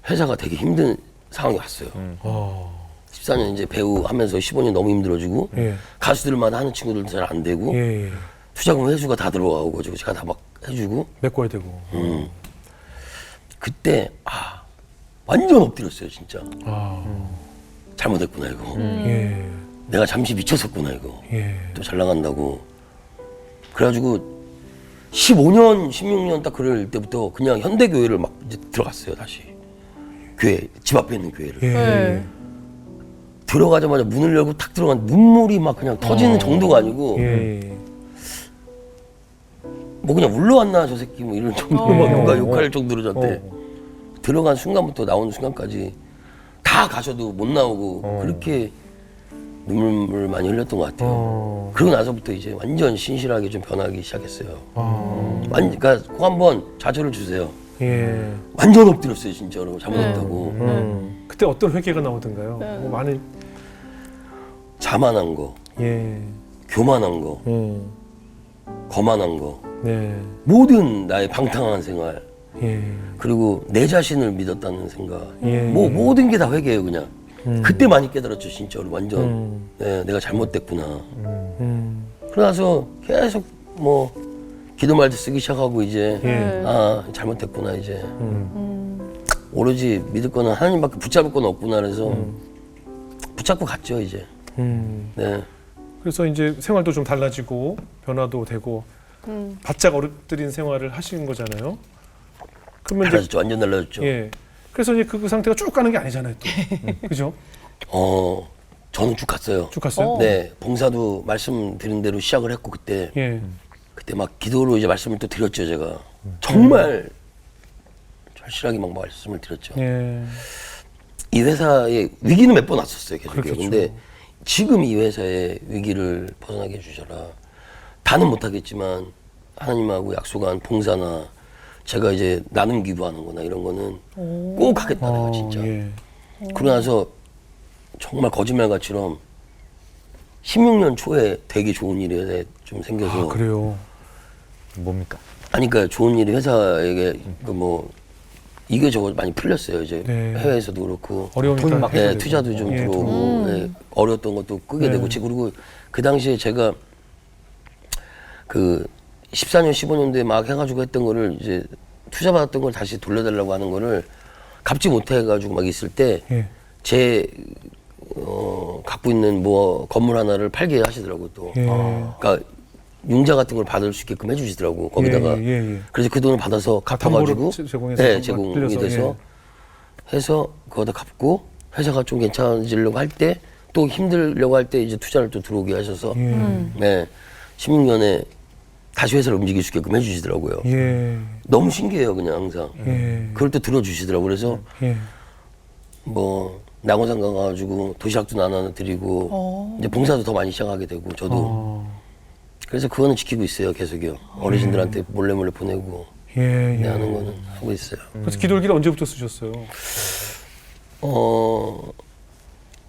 회사가 되게 힘든 상황이 왔어요. 14년 이제 배우 하면서 15년 너무 힘들어지고 예. 가수들만 하는 친구들도 잘 안 되고 예. 투자금 회수가 다 들어가고 가지고 제가 다 막 해주고 메꿔야 되고. 그때 완전 엎드렸어요 진짜. 아. 잘못했구나 이거. 예. 내가 잠시 미쳤었구나 이거. 예. 또 잘 나간다고. 그래가지고 15년, 16년 딱 그럴 때부터 그냥 현대교회를 막 이제 들어갔어요 다시. 교회, 집 앞에 있는 교회를. 예. 네. 들어가자마자 문을 열고 탁 들어간 눈물이 막 그냥 터지는 정도가 아니고 예. 뭐 그냥 울러왔나 저 새끼 뭐 이런 정도로 막 누가 욕할 정도로 저한테 들어간 순간부터 나오는 순간까지 다 가셔도 못 나오고 그렇게 눈물을 많이 흘렸던 것 같아요. 그러고 나서부터 이제 완전 신실하게 좀 변하기 시작했어요. 그러니까 꼭 한번 좌절을 주세요. 예. 완전 엎드렸어요 진짜로 잘못했다고. 그때 어떤 회개가 나오던가요? 뭐 많은. 자만한 거, 예. 교만한 거, 거만한 거, 네. 모든 나의 방탕한 생활, 예. 그리고 내 자신을 믿었다는 생각, 예. 뭐 모든 게 다 회개예요 그냥. 그때 많이 깨달았죠 진짜로 완전. 네, 내가 잘못됐구나. 그러고 나서 계속 뭐 기도 말도 쓰기 시작하고 이제 예. 잘못됐구나 이제. 오로지 믿을 거는 하나님밖에 붙잡을 건 없구나 그래서 붙잡고 갔죠 이제. 네. 그래서 이제 생활도 좀 달라지고 변화도 되고 바짝 어른들인 생활을 하신 거잖아요. 그러면 이제 달라졌죠 완전 달라졌죠. 예. 그래서 이제 그 상태가 쭉 가는 게 아니잖아요, 또. 그죠? 저는 쭉 갔어요. 쭉 갔어요? 네, 봉사도 말씀드린 대로 시작을 했고 그때 막 기도로 이제 말씀을 또 드렸죠 제가. 정말 절실하게 막 말씀을 드렸죠. 예. 이 회사에 위기는 몇 번 왔었어요 계속. 그렇겠죠. 근데 지금 이 회사의 위기를 벗어나게 해주셔라. 다는 못하겠지만 하나님하고 약속한 봉사나 제가 이제 나눔 기부하는 거나 이런 거는 꼭 하겠다 내가 진짜. 예. 그러고 나서 정말 거짓말같이럼 16년 초에 되게 좋은 일이 좀 생겨서. 그래요. 뭡니까? 아니 그러니까 좋은 일이 회사에게 그 뭐 이거저거 많이 풀렸어요 이제. 네. 해외에서도 그렇고 어려움이 돈 딱 막 네, 해소되고. 투자도 좀 예, 들어오고 네, 어려웠던 것도 끄게 네. 되고 그리고 그 당시에 제가 그 14년 15년도에 막 해가지고 했던 거를 이제 투자 받았던 걸 다시 돌려달라고 하는 거를 갚지 못해가지고 막 있을 때 예. 제 갖고 있는 뭐 건물 하나를 팔게 하시더라고 또. 예. 그러니까 융자 같은 걸 받을 수 있게끔 해주시더라고 거기다가. 예, 예, 예. 그래서 그 돈을 받아서 갚아가지고 담보로 제공해서 네, 막 제공이 빌려서, 돼서 해서 그거다 갚고 회사가 좀 괜찮아지려고 할 때 또 힘들려고 할 때 이제 투자를 또 들어오게 하셔서 네, 16년에 다시 회사를 움직일 수 있게끔 해주시더라고요. 예. 너무 신기해요 그냥 항상. 예. 그럴 때 들어주시더라고. 그래서 예. 뭐 낙원상가 가가지고 도시락도 나눠드리고 이제 봉사도 더 많이 시작하게 되고 저도. 그래서 그거는 지키고 있어요 계속요. 어르신들한테 몰래 보내고 예. 예. 하는 거는 하고 있어요. 그래서 기도일기를 언제부터 쓰셨어요?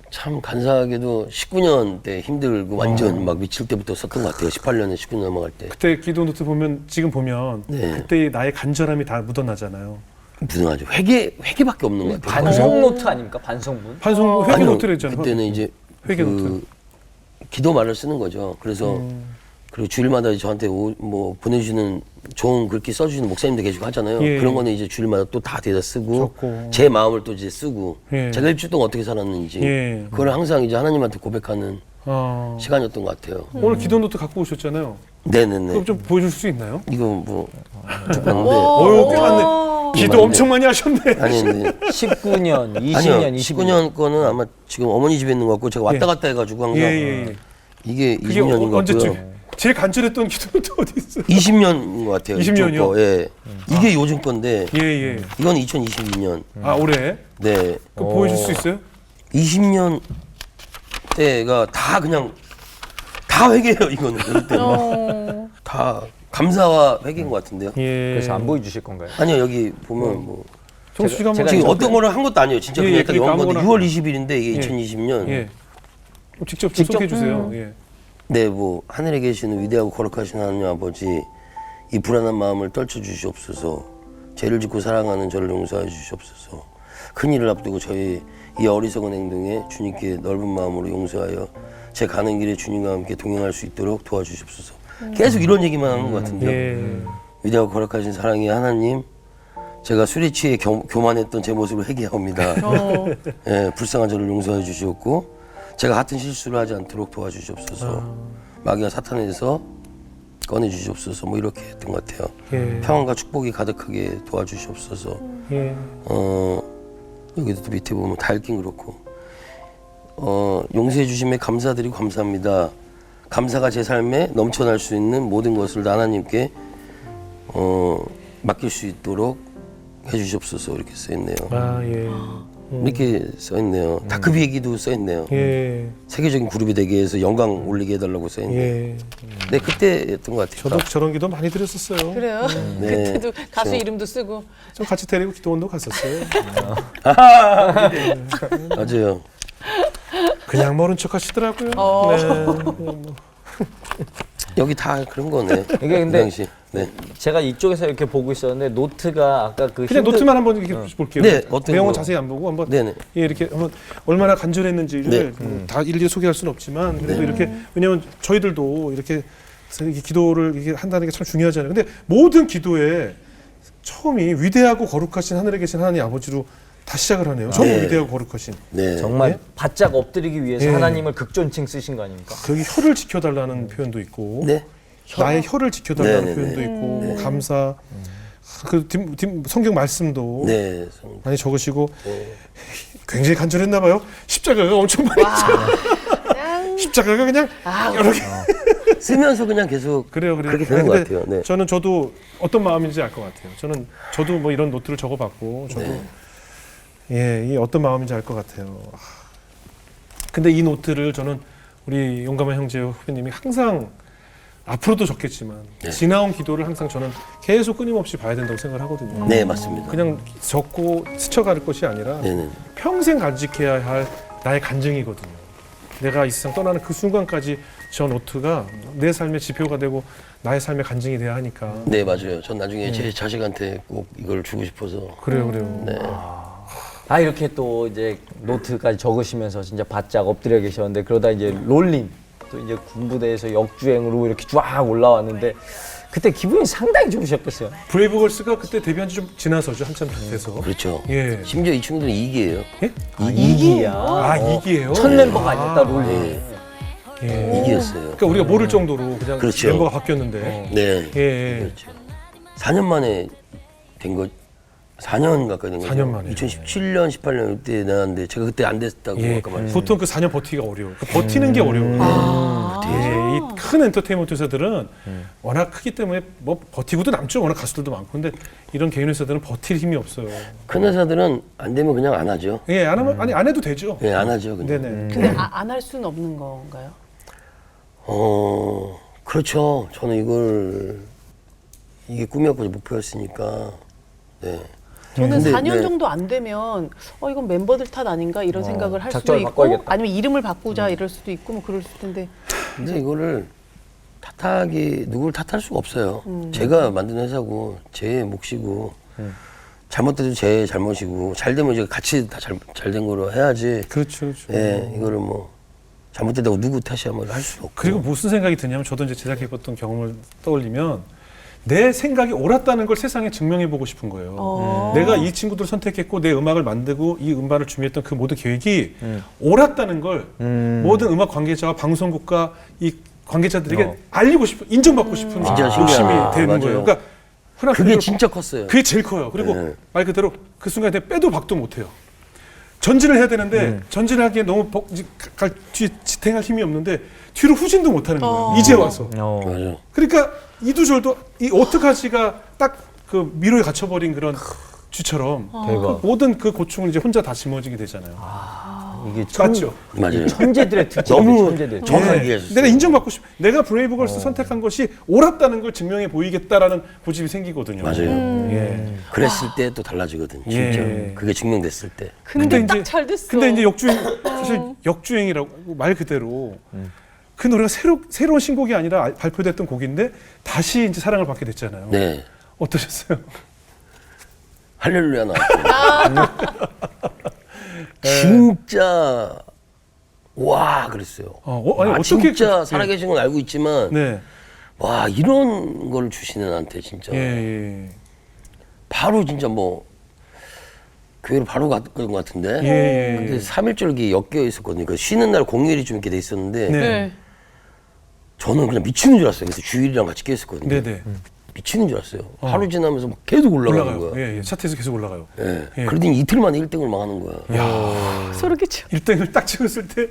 참 간사하게도 19년 때 힘들고 완전 막 미칠 때부터 썼던 것 같아요. 18년에 19년 넘어갈 때. 그때 기도 노트 보면 지금 보면 네. 그때 나의 간절함이 다 묻어나잖아요. 무능하죠. 회개밖에 없는 것 같아요. 반성 노트 아닙니까? 반성문? 반성 회개 아니요, 노트를 했잖아요. 그때는 이제 회개 그 노트. 기도 말을 쓰는 거죠. 그래서 그리고 주일마다 저한테 뭐 보내주시는 좋은 글귀 써주시는 목사님도 계시고 하잖아요. 예. 그런 거는 이제 주일마다 또 다 대다 쓰고 적고. 제 마음을 또 이제 쓰고 예. 제가 일주일 동안 어떻게 살았는지 예. 그걸 항상 이제 하나님한테 고백하는 시간이었던 것 같아요. 오늘 기도 노트 갖고 오셨잖아요. 네네네. 그럼 좀 보여줄 수 있나요? 이거 뭐 줬는데 어유 꽤 많네. 기도 맞네. 엄청 많이 하셨네. 아니 근데 19년, 20년, 아니요 20년. 19년 거는 아마 지금 어머니 집에 있는 것 같고 제가 왔다 예. 갔다 해가지고 항상 예. 이게 그게 20년인 것 같고요. 언제쯤? 제일 간절했던 기도 노트 어디 있어요? 20년인 것 같아요. 20년 이요? 이쪽 거, 예. 이게 요즘 건데 예. 이건 2022년. 아 올해? 네. 그 보여줄 수 있어요? 20년 때가 다 그냥 다 회개예요 이거는. 그때는 다 감사와 회개인 것 같은데요. 예. 그래서 안 보여주실 건가요? 아니요 여기 보면 뭐 정수 씨가 한번 제가 지금 이거- 어떤 거를 한 것도 아니에요. 진짜 예, 그냥 예, 딱 그러니까 영한 건데 아무거나 6월 20일인데 이게 예. 2020년. 예. 직접 좀 소개해 주세요. 예. 네, 뭐 하늘에 계시는 위대하고 거룩하신 하나님 아버지, 이 불안한 마음을 떨쳐 주시옵소서. 죄를 짓고 사랑하는 저를 용서해 주시옵소서. 큰 일을 앞두고 저희 이 어리석은 행동에 주님께 넓은 마음으로 용서하여 제 가는 길에 주님과 함께 동행할 수 있도록 도와주시옵소서. 계속 이런 얘기만 하는 것 같은데요. 예. 위대하고 거룩하신 사랑의 하나님, 제가 술에 취해 교만했던 제 모습을 회개하옵니다. 예, 불쌍한 저를 용서해 주시옵고 제가 같은 실수를 하지 않도록 도와주시옵소서. 마귀와 사탄에서 꺼내 주시옵소서. 뭐 이렇게 했던 것 같아요. 예. 평안과 축복이 가득하게 도와주시옵소서. 예. 여기도 또 밑에 보면 다 읽긴 그렇고 용서해 주심에 감사드리고 감사합니다. 감사가 제 삶에 넘쳐날 수 있는 모든 것을 하나님께 맡길 수 있도록 해주시옵소서. 이렇게 써있네요. 아, 예. 이렇게 써있네요. 다크비 얘기도 써있네요. 예. 세계적인 그룹이 되게 해서 영광 올리게 해달라고 써있네요. 예. 네, 그때였던 것 같아요. 저도 저런 기도 많이 드렸었어요. 그래요? 네. 그때도 가수 저- 이름도 쓰고. 좀 같이 데리고 기도원도 갔었어요. 맞아요. 그냥 모른 척 하시더라고요. 어. 네. 여기 다 그런 거네. 이게 근데 그 당시. 네. 제가 이쪽에서 이렇게 보고 있었는데 노트가 아까 그 그냥 노트만 한번 이렇게 볼게요. 네, 어떤 내용은 거? 자세히 안 보고 한번 네네. 예, 이렇게 한번 얼마나 간절했는지를 네. 다 일일이 소개할 수는 없지만 그래도 이렇게 왜냐면 저희들도 이렇게 기도를 이렇게 한다는 게 참 중요하잖아요. 근데 모든 기도에 처음이 위대하고 거룩하신 하늘에 계신 하나님 아버지로 다 시작을 하네요. 전부 네. 위대하고 거룩하신. 네. 정말 예? 바짝 엎드리기 위해서 예. 하나님을 극존칭 쓰신 거 아닙니까? 거기 혀를 지켜달라는 표현도 있고 네. 나의 혀를 지켜달라는 네, 네, 표현도 네. 있고 뭐 감사 그 성경 말씀도 네. 많이 적으시고 굉장히 간절했나 봐요. 십자가가 엄청 많이 그냥 십자가가 그냥 여러 개. 쓰면서 그냥 계속 그래요. 그렇게 되는 것 근데 같아요. 네. 저도 어떤 마음인지 알 것 같아요. 저도 뭐 이런 노트를 적어봤고 저도 네. 예, 이 어떤 마음인지 알 것 같아요. 근데 이 노트를 저는 우리 용감한 형제 후배님이 항상 앞으로도 적겠지만 네. 지나온 기도를 항상 저는 계속 끊임없이 봐야 된다고 생각을 하거든요. 네, 맞습니다. 그냥 적고 스쳐갈 것이 아니라 네네. 평생 간직해야 할 나의 간증이거든요. 내가 이 세상 떠나는 그 순간까지 저 노트가 내 삶의 지표가 되고 나의 삶의 간증이 돼야 하니까. 네, 맞아요. 전 나중에 제 자식한테 꼭 이걸 주고 싶어서. 그래요. 네. 아 이렇게 또 이제 노트까지 적으시면서 진짜 바짝 엎드려 계셨는데 그러다 이제 롤링 또 이제 군부대에서 역주행으로 이렇게 쫙 올라왔는데 그때 기분이 상당히 좋으셨겠어요. 브레이브걸스가 그때 데뷔한 지 좀 지나서죠. 한참 돼서. 그렇죠. 예. 심지어 이 친구들은 2기예요. 예? 아, 이기야. 아, 이기예요? 첫 멤버가 아니었다 롤링. 네. 예. 2기였어요. 그러니까 우리가 모를 정도로 그냥 그렇죠. 멤버가 바뀌었는데. 네. 예. 그렇죠. 4년 만에 된 거, 4년 가까이 된 거죠. 4년 만에. 2017년, 18년 이때 나왔는데 제가 그때 안 됐다고 예. 아까 말했어요. 보통 그 4년 버티기가 어려워요. 그 버티는 게 어려워요. 예, 이 큰 엔터테인먼트 회사들은 워낙 크기 때문에 뭐 버티고도 남죠. 워낙 가수들도 많고. 근데 이런 개인 회사들은 버틸 힘이 없어요. 큰 회사들은 안 되면 그냥 안 하죠. 예, 안 하면 아니 안 해도 되죠. 네, 안 하죠. 그냥. 네네. 근데 안 할 수는 없는 건가요? 그렇죠. 저는 이게 꿈이었고 목표였으니까. 네. 저는 근데, 4년 네. 정도 안 되면 이건 멤버들 탓 아닌가 이런 생각을 할 수도 작전을 있고 바꿔야겠다. 아니면 이름을 바꾸자 이럴 수도 있고 뭐 그럴 수도 텐데 근데 이거를 누굴 탓할 수가 없어요. 제가 만든 회사고 제 몫이고 잘못돼도 제 잘못이고 잘 되면 이제 같이 다 잘 된 거로 해야지. 그렇죠. 그렇죠. 예, 이거를 뭐 잘못됐다고 누구 탓이야 뭐 할 수가 없고. 그리고 무슨 생각이 드냐면 저도 이제 제작해봤던 경험을 떠올리면 내 생각이 옳았다는 걸 세상에 증명해보고 싶은 거예요. 내가 이 친구들 선택했고 내 음악을 만들고 이 음반을 준비했던 그 모든 계획이 옳았다는 걸 모든 음악 관계자와 방송국과 이 관계자들에게 알리고 싶은, 인정받고 싶은 진짜 욕심이 신기하다. 되는 맞아요. 거예요. 그러니까 흔한 그게 표현으로 진짜 컸어요. 그게 제일 커요. 그리고 네. 말 그대로 그 순간에 빼도 박도 못해요. 전진을 해야 되는데 전진을 하기에 너무 뒤에 지탱할 힘이 없는데 뒤로 후진도 못하는 거예요. 이제 와서. 맞아. 그러니까 이두절도 이 어떡하지가 딱 그 미로에 갇혀버린 그런 쥐처럼 대박. 그 모든 그 고충을 이제 혼자 다 짊어지게 되잖아요. 이게 맞죠? 맞아요. 천재들의 특징. 너무 천재들. 정확하게 예. 얘기하셨어요. 내가 인정받고 싶. 내가 브레이브걸스 선택한 것이 옳았다는 걸 증명해 보이겠다라는 고집이 생기거든요. 맞아요. 예. 그랬을 때 또 달라지거든. 진짜. 예. 그게 증명됐을 때. 근데 딱 잘 됐어. 근데 이제 역주행 사실 역주행이라고 말 그대로 그 노래가 새로운 신곡이 아니라 발표됐던 곡인데 다시 이제 사랑을 받게 됐잖아요. 네. 어떠셨어요? 할렐루야 나왔어요. 진짜 와 그랬어요. 아니, 아, 어떻게 진짜 살아계신 건 알고 있지만 네. 와 이런 걸 주시는 한테 진짜 예. 바로 진짜 뭐 교회로 바로 갔던 것 같은데 예. 근데 3일절기 엮여 있었거든요. 그 쉬는 날 공휴일이 좀 이렇게 돼 있었는데 네. 네. 저는 그냥 미치는 줄 알았어요. 그래서 주일이랑 같이 깨 있었거든요. 네네. 미치는 줄 알았어요. 하루 지나면서 막 계속 올라가는 올라가요. 거야. 예. 차트에서 계속 올라가요. 예. 예. 그러더니 이틀 만에 1등을 막 하는 거야. 소름 끼쳐. 1등을 딱 찍었을 때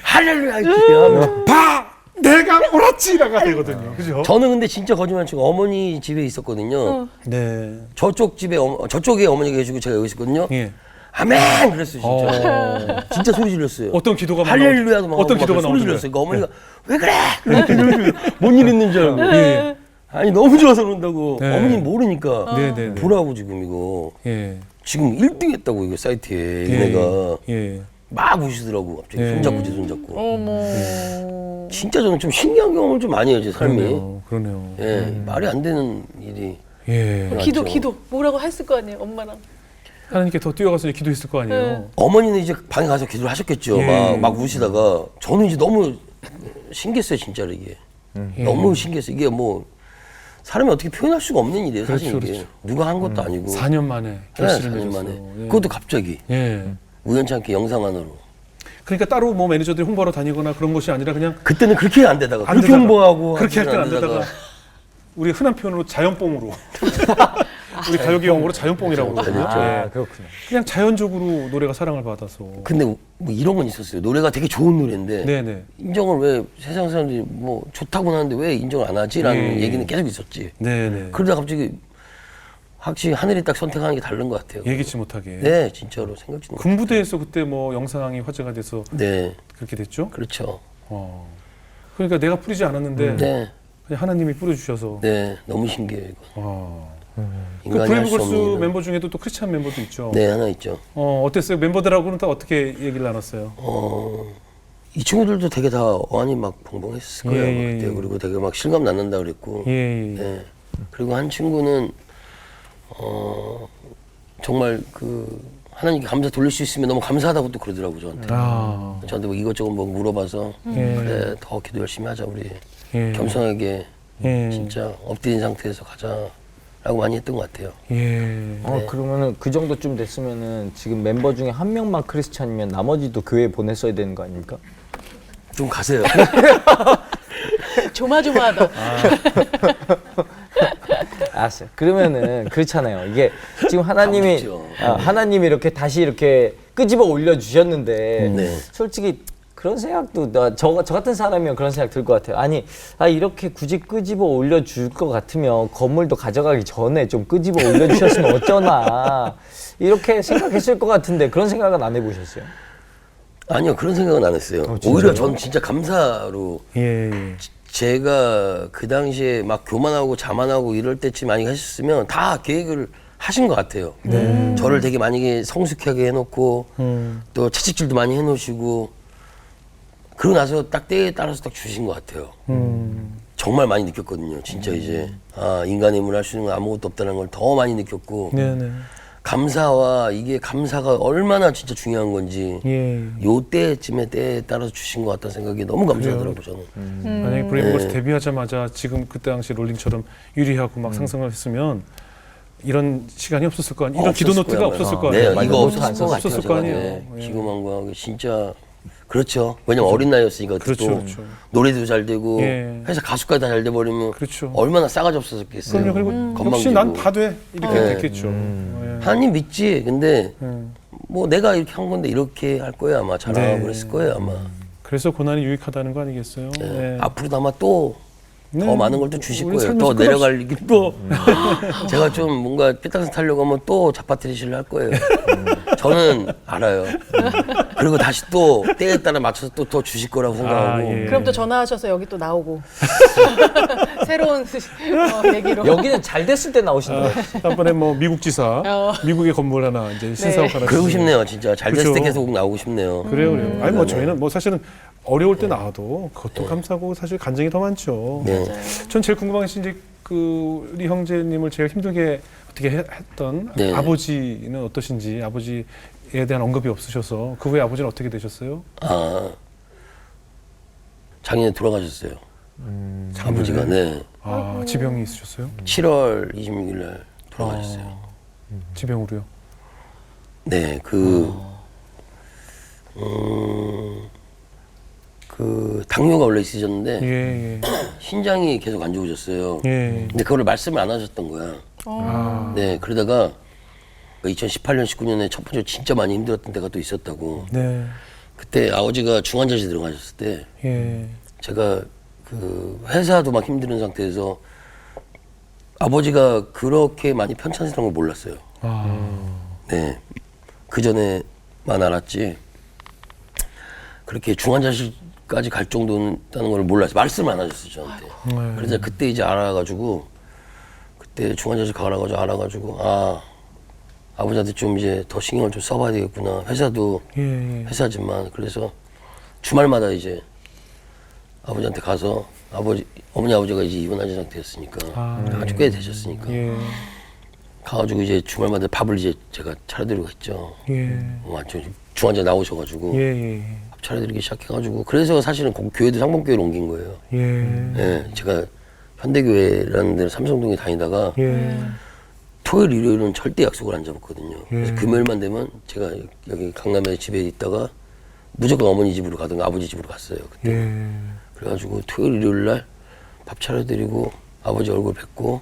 할렐루야 이렇게 하면 봐! 내가 옳았지라가 되거든요. 그죠? 저는 근데 진짜 거짓말 치고 어머니 집에 있었거든요. 네. 저쪽 집에 저쪽에 어머니가 계시고 제가 여기 있었거든요. 예. 아멘 그랬어요 진짜. 진짜 소리 질렀어요. 어떤 기도가 막 할렐루야도 막 어떤 하고 기도가 막 소리 나오던가요? 질렀어요. 그러니까 어머니가 왜 그래? 뭔 일 있는 줄 알고. 예. 아니 너무 좋아서 그런다고. 네. 어머니는 모르니까 네. 보라고 지금 이거. 예. 지금 1등 했다고 이거 사이트에 얘네가 예. 막 우시더라고 갑자기 네. 손잡고 제 손잡고. 어머. 진짜 저는 좀 신기한 경험을 좀 많이 해요 제 삶이. 그러네요. 예, 말이 안 되는 일이. 예. 기도 맞죠. 기도 뭐라고 했을 거 아니에요 엄마랑. 하나님께 더 뛰어가서 이제 기도했을 거 아니에요. 어머니는 이제 방에 가서 기도를 하셨겠죠. 예. 막 우시다가 저는 이제 너무 신기했어요 진짜로 이게. 너무 신기했어요. 이게 뭐 사람이 어떻게 표현할 수가 없는 일이에요 사실 그렇죠, 이게. 그렇죠. 누가 한 것도 아니고. 4년 만에 네, 결실을 4년 맺었어요. 만에. 예. 그것도 갑자기 예. 우연찮게 영상안으로. 그러니까 따로 뭐 매니저들이 홍보하러 다니거나 그런 것이 아니라 그냥 그때는 그렇게 안 되다가 안 그렇게 되다가, 홍보하고 그렇게 할 하지는 때는 안 되다가 우리 흔한 표현으로 자연뽕으로 우리 가요계 용어로 자연뽕이라고 그러거든요. 아, 예. 그렇구나. 그냥 자연적으로 노래가 사랑을 받아서. 근데 뭐 이런 건 있었어요. 노래가 되게 좋은 노래인데 네네. 인정을 왜 세상 사람들이 뭐 좋다고 하는데 왜 인정을 안 하지라는 예. 얘기는 계속 있었지. 네네. 그러다 갑자기 확실히 하늘이 딱 선택하는 게 다른 것 같아요. 예기치 못하게. 네, 진짜로 생각지 못. 군부대에서 그때 뭐 영상이 화제가 돼서 네, 그렇게 됐죠. 그렇죠. 그러니까 내가 뿌리지 않았는데 네, 그냥 하나님이 뿌려주셔서. 네, 너무 신기해요 이거. 그 인간이 할 수 브레이브걸스 없는 일은. 멤버 중에도 또 크리스찬 멤버도 있죠. 네, 하나 있죠. 어땠어요? 멤버들하고는 다 어떻게 얘기를 나눴어요? 이 친구들도 되게 다 어안이 막 벙벙했을 거예요. 예, 그때 예. 그리고 되게 막 실감 낳는다 그랬고. 예. 네. 그리고 한 친구는 정말 그 하나님께 감사 돌릴 수 있으면 너무 감사하다고 또 그러더라고 저한테. 아. 저한테 뭐 이것저것 뭐 물어봐서 예. 그래 더 기도 열심히 하자 우리 예. 겸손하게 예. 진짜 엎드린 상태에서 가자라고 많이 했던 것 같아요. 예. 그러면은 그 정도쯤 됐으면은 지금 멤버 중에 한 명만 크리스찬이면 나머지도 교회 보냈어야 되는 거 아닙니까? 좀 가세요. 조마조마하다. 알았어요. 그러면은 그렇잖아요. 이게 지금 하나님이 그렇죠. 하나님이 이렇게 다시 이렇게 끄집어 올려 주셨는데 네. 솔직히 그런 생각도 저 같은 사람이면 그런 생각 들 것 같아요. 아니 이렇게 굳이 끄집어 올려 줄 것 같으면 건물도 가져가기 전에 좀 끄집어 올려 주셨으면 어쩌나 이렇게 생각했을 것 같은데 그런 생각은 안 해보셨어요? 아니요 그런 생각은 안 했어요. 오히려 전 진짜 감사로 예. 제가 그 당시에 막 교만하고 자만하고 이럴 때쯤 많이 하셨으면 다 계획을 하신 것 같아요. 저를 되게 많이 성숙하게 해놓고 또 채찍질도 많이 해놓으시고 그러고 나서 딱 때에 따라서 딱 주신 것 같아요. 정말 많이 느꼈거든요. 진짜 이제 인간의 힘을 할 수 있는 건 아무것도 없다는 걸 더 많이 느꼈고 네네. 감사와 이게 감사가 얼마나 진짜 중요한 건지 예. 요 때쯤에 때에 따라서 주신 것 같다는 생각이 너무 감사하더라고요 저는. 만약에 브레이브걸스 네. 데뷔하자마자 지금 그때 당시 롤링처럼 유리하고 막 상승을 했으면 이런 시간이 없었을 거 아니에요. 이런 기도 없었을 노트가 거예요, 없었을 아마. 거 아니에요. 네, 이거 노트 안 없었을 것 썼을 같아요. 거 아니에요. 네, 예. 기고만고하게 진짜 그렇죠. 왜냐면 어린 나이였으니까 그렇죠, 또 그렇죠. 노래도 잘 되고 예. 회사 가수까지 다 잘 돼버리면 그렇죠. 얼마나 싸가지 없었겠어요. 그럼요. 그리고 건방지고. 역시 난 다 돼. 이렇게 네. 됐겠죠. 예. 하나님 믿지. 근데 음. 뭐 내가 이렇게 한 건데 이렇게 할 거예요 아마 잘하고 네. 그랬을 거예요 아마. 그래서 고난이 유익하다는 거 아니겠어요? 예. 앞으로도 아마 또 더 네. 많은 걸 또 주실 우리 거예요. 살면서 더 내려갈 길 또. 제가 좀 뭔가 삐딱선 타려고 하면 또 잡아뜨리시려 할 거예요. 저는 알아요. 그리고 다시 또 때에 따라 맞춰서 또 더 주실 거라고 생각하고. 예. 그럼 또 전화하셔서 여기 또 나오고 새로운 얘기로. 여기는 잘 됐을 때 나오시는 거예요. 다음번에 뭐 미국 지사, 미국의 건물 하나 이제 신사옥 하나. 그러고 짓는- 싶네요, 진짜. 잘 됐을 때 그죠. 계속 나오고 싶네요. 그래요. 아니 뭐 네. 저희는 뭐 사실은 어려울 때 나와도 그것도 감사하고 사실 간증이 더 많죠. 네. 전 제일 궁금한 것이 이제 그 우리 형제님을 제일 힘들게 어떻게 했던 네. 아버지는 어떠신지, 아버지에 대한 언급이 없으셔서 그 후에 아버지는 어떻게 되셨어요? 아, 작년에 돌아가셨어요. 아버지가, 네. 아, 지병이 있으셨어요? 7월 26일 날 돌아가셨어요. 지병으로요? 네, 그 당뇨가 원래 있으셨는데 예, 신장이 계속 안 좋으셨어요. 예. 근데 그걸 말씀을 안 하셨던 거야. 아, 네, 그러다가 2018년, 19년에 첫 번째 진짜 많이 힘들었던 때가 또 있었다고. 네, 그때 아버지가 중환자실 들어가셨을 때 예. 제가 그 회사도 막 힘드는 상태에서 아버지가 그렇게 많이 편찮으시던 걸 몰랐어요. 네. 그 전에만 알았지. 그렇게 중환자실까지 갈 정도는 있다는 걸 몰랐어요. 말씀을 안 하셨어요, 저한테. 그래서 그때 이제 알아가지고, 그때 중환자실 가라가지고 알아가지고, 아, 아버지한테 좀 이제 더 신경을 좀 써봐야 되겠구나. 회사도 예, 예. 회사지만. 그래서 주말마다 이제 아버지한테 가서 어머니 아버지가 이제 입원하신 상태였으니까 아주 꽤 되셨으니까 예, 가가지고 이제 주말마다 밥을 이제 제가 차려드리고 했죠. 예, 완전 중환자 나오셔가지고 예, 밥 차려드리기 시작해가지고 그래서 사실은 교회도 상봉교회로 옮긴 거예요. 예, 예, 제가 현대교회라는 데를 삼성동에 다니다가 예, 토요일 일요일은 절대 약속을 안 잡았거든요. 그래서 예. 금요일만 되면 제가 여기 강남에 집에 있다가 무조건 어머니 집으로 가든가 아버지 집으로 갔어요. 그때. 예. 그래가지고 토요일 일요일 날 밥 차려드리고 아버지 얼굴 뵙고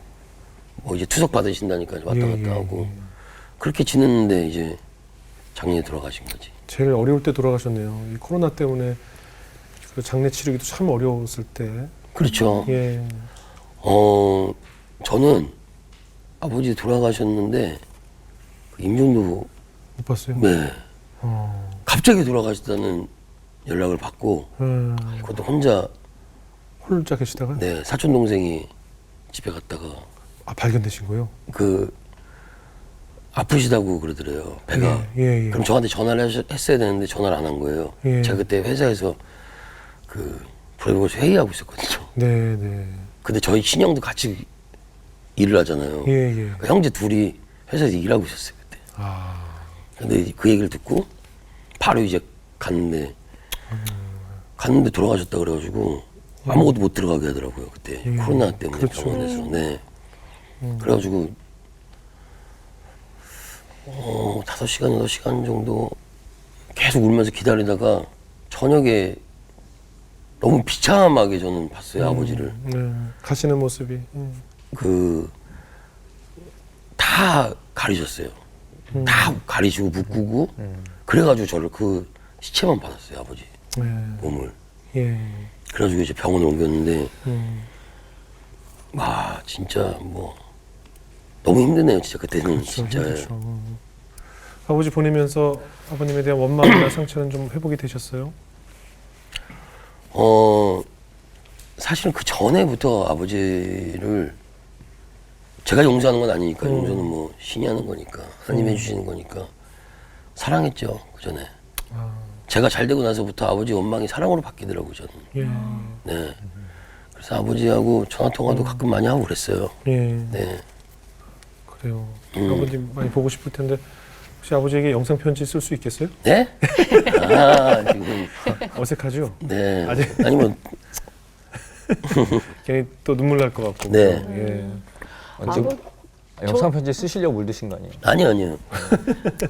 뭐 이제 투석 받으신다니까 왔다 예, 갔다 예, 하고 그렇게 지냈는데 이제 작년에 돌아가신 거지. 제일 어려울 때 돌아가셨네요. 이 코로나 때문에 그 장례 치르기도 참 어려웠을 때. 그렇죠. 예, 저는 아버지 돌아가셨는데 그 임종도 못 봤어요. 네 어, 갑자기 돌아가셨다는 연락을 받고 그것도 혼자 홀짝 계시다가 네 사촌 동생이 집에 갔다가 발견되신 거예요? 그 아프시다고 그러더래요 배가. 예, 예. 그럼 저한테 전화를 했어야 되는데 전화를 안 한 거예요. 예. 제가 그때 회사에서 그 프로그램에서 회의하고 있었거든요. 네, 네. 근데 저희 친형도 같이 일을 하잖아요. 예, 예. 그러니까 형제 둘이 회사에서 일하고 있었어요 그때. 아, 근데 그 얘기를 듣고 바로 이제 갔는데 돌아가셨다 그래가지고 아무것도 못 들어가게 하더라고요 그때 코로나 때문에 그렇죠. 병원에서. 네. 그래가지고 5시간, 6시간 정도 계속 울면서 기다리다가 저녁에 너무 비참하게 저는 봤어요 아버지를. 네. 가시는 모습이. 다 가리셨어요. 다 가리시고 묶고 그래가지고 저를 그 시체만 받았어요 아버지 네. 몸을. 예. 그래가지고 이제 병원에 옮겼는데 와 진짜 뭐 너무 힘드네요 진짜 그때는. 진짜. 그렇죠. 아버지 보내면서 아버님에 대한 원망이나 상처는 좀 회복이 되셨어요? 사실은 그 전에부터 아버지를 제가 용서하는 건 아니니까 용서는 뭐 신이 하는 거니까 하나님 해주시는 거니까 사랑했죠 그 전에. 제가 잘 되고 나서부터 아버지 원망이 사랑으로 바뀌더라고요 저는. 예. 네. 그래서 아버지하고 전화 통화도 가끔 많이 하고 그랬어요. 예. 네. 그래요. 아버님 많이 보고 싶을 텐데 혹시 아버지에게 영상 편지 쓸 수 있겠어요? 네? 아 지금 어색하죠? 네. 아직- 아니 뭐 괜히 또 눈물 날 것 같고. 네. 예. 영상 편지 쓰시려고 물드신 거 아니에요? 아니요.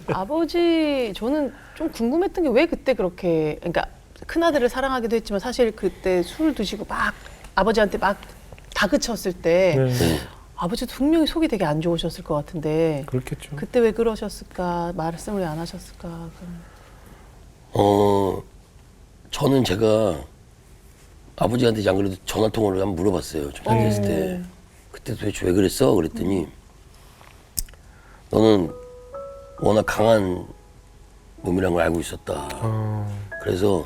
아버지 저는 좀 궁금했던 게 왜 그때 그렇게 그러니까 큰 아들을 사랑하기도 했지만 사실 그때 술 드시고 막 아버지한테 막 다그쳤을 때 네. 아버지도 분명히 속이 되게 안 좋으셨을 것 같은데 그렇겠죠. 그때 왜 그러셨을까 말씀을 왜 안 하셨을까. 저는 제가 아버지한테 안 그래도 전화 통화를 한번 물어봤어요. 좀 앉아있을 때. 그때 도대체 왜 그랬어? 그랬더니 너는 워낙 강한 놈이란 걸 알고 있었다. 아, 그래서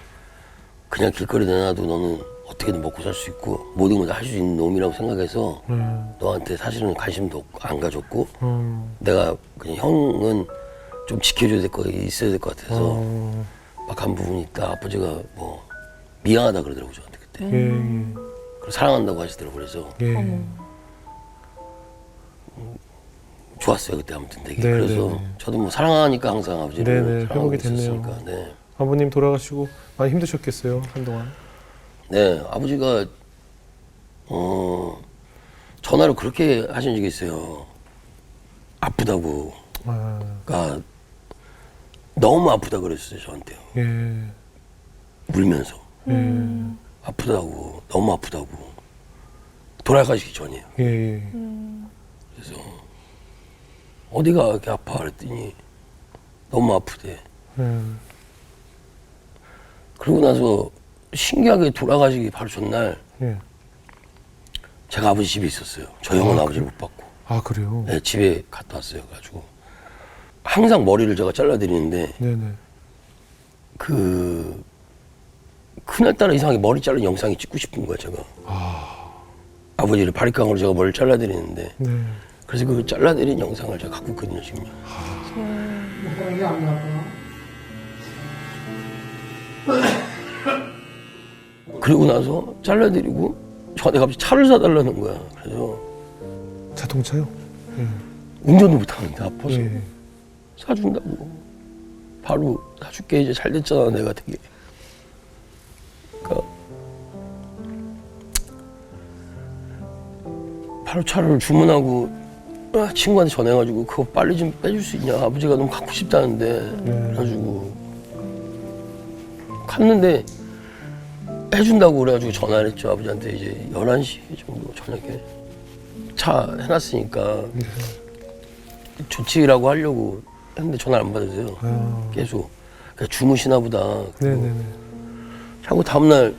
그냥 길거리 내놔도 너는 어떻게든 먹고 살 수 있고 모든 걸 다 할 수 있는 놈이라고 생각해서 너한테 사실은 관심도 안 가졌고 내가 그냥 형은 좀 지켜줘야 될 거 있어야 될 것 같아서 막 한 부분이 있다. 아버지가 뭐 미안하다 그러더라고 저한테 그때. 예, 그리고 사랑한다고 하시더라고. 그래서 예. 좋았어요 그때 아무튼 되게. 네, 그래서 네, 네. 저도 뭐 사랑하니까 항상 아버지를 네, 네, 사랑하고 회복이 됐네요. 있었으니까. 네. 아버님 돌아가시고 많이 힘드셨겠어요 한동안. 네, 아버지가 전화를 그렇게 하신 적이 있어요. 아프다고. 아, 그러니까 너무 아프다 그랬어요 저한테요. 예, 울면서 예, 아프다고 너무 아프다고 돌아가시기 전이에요. 예, 예. 그래서 어디가 이렇게 아파 그랬더니 너무 아프대. 예. 그러고 나서 신기하게 돌아가시기 바로 전날 예. 제가 아버지 집에 있었어요. 저 형은 아버지를 못 봤고. 아 그래요? 네, 집에 갔다 왔어요. 그래가지고 항상 머리를 제가 잘라드리는데 네네. 그 그날따라 이상하게 머리 자른 영상이 찍고 싶은 거야 제가. 아버지를 바리깡으로 제가 머리를 잘라드리는데 네. 그래서 그 잘라드린 영상을 제가 갖고 있거든요 지금. 그리고 나서 잘라드리고 저한테 갑자기 차를 사달라는 거야. 그래서 자동차요? 예. 운전도 못하는데 아파서 예. 사준다고. 바로 사줄게 이제 잘 됐잖아 내가 되게. 그러니까 바로 차를 주문하고 친구한테 전해가지고 그거 빨리 좀 빼줄 수 있냐. 아버지가 너무 갖고 싶다는데. 그래가지고 갔는데 해준다고 그래가지고 전화를 했죠. 아버지한테 이제 11시 정도 저녁에 차 해놨으니까 조치라고 하려고 했는데 전화를 안 받으세요. 아. 계속. 그러니까 주무시나 보다. 네네네. 자고 다음날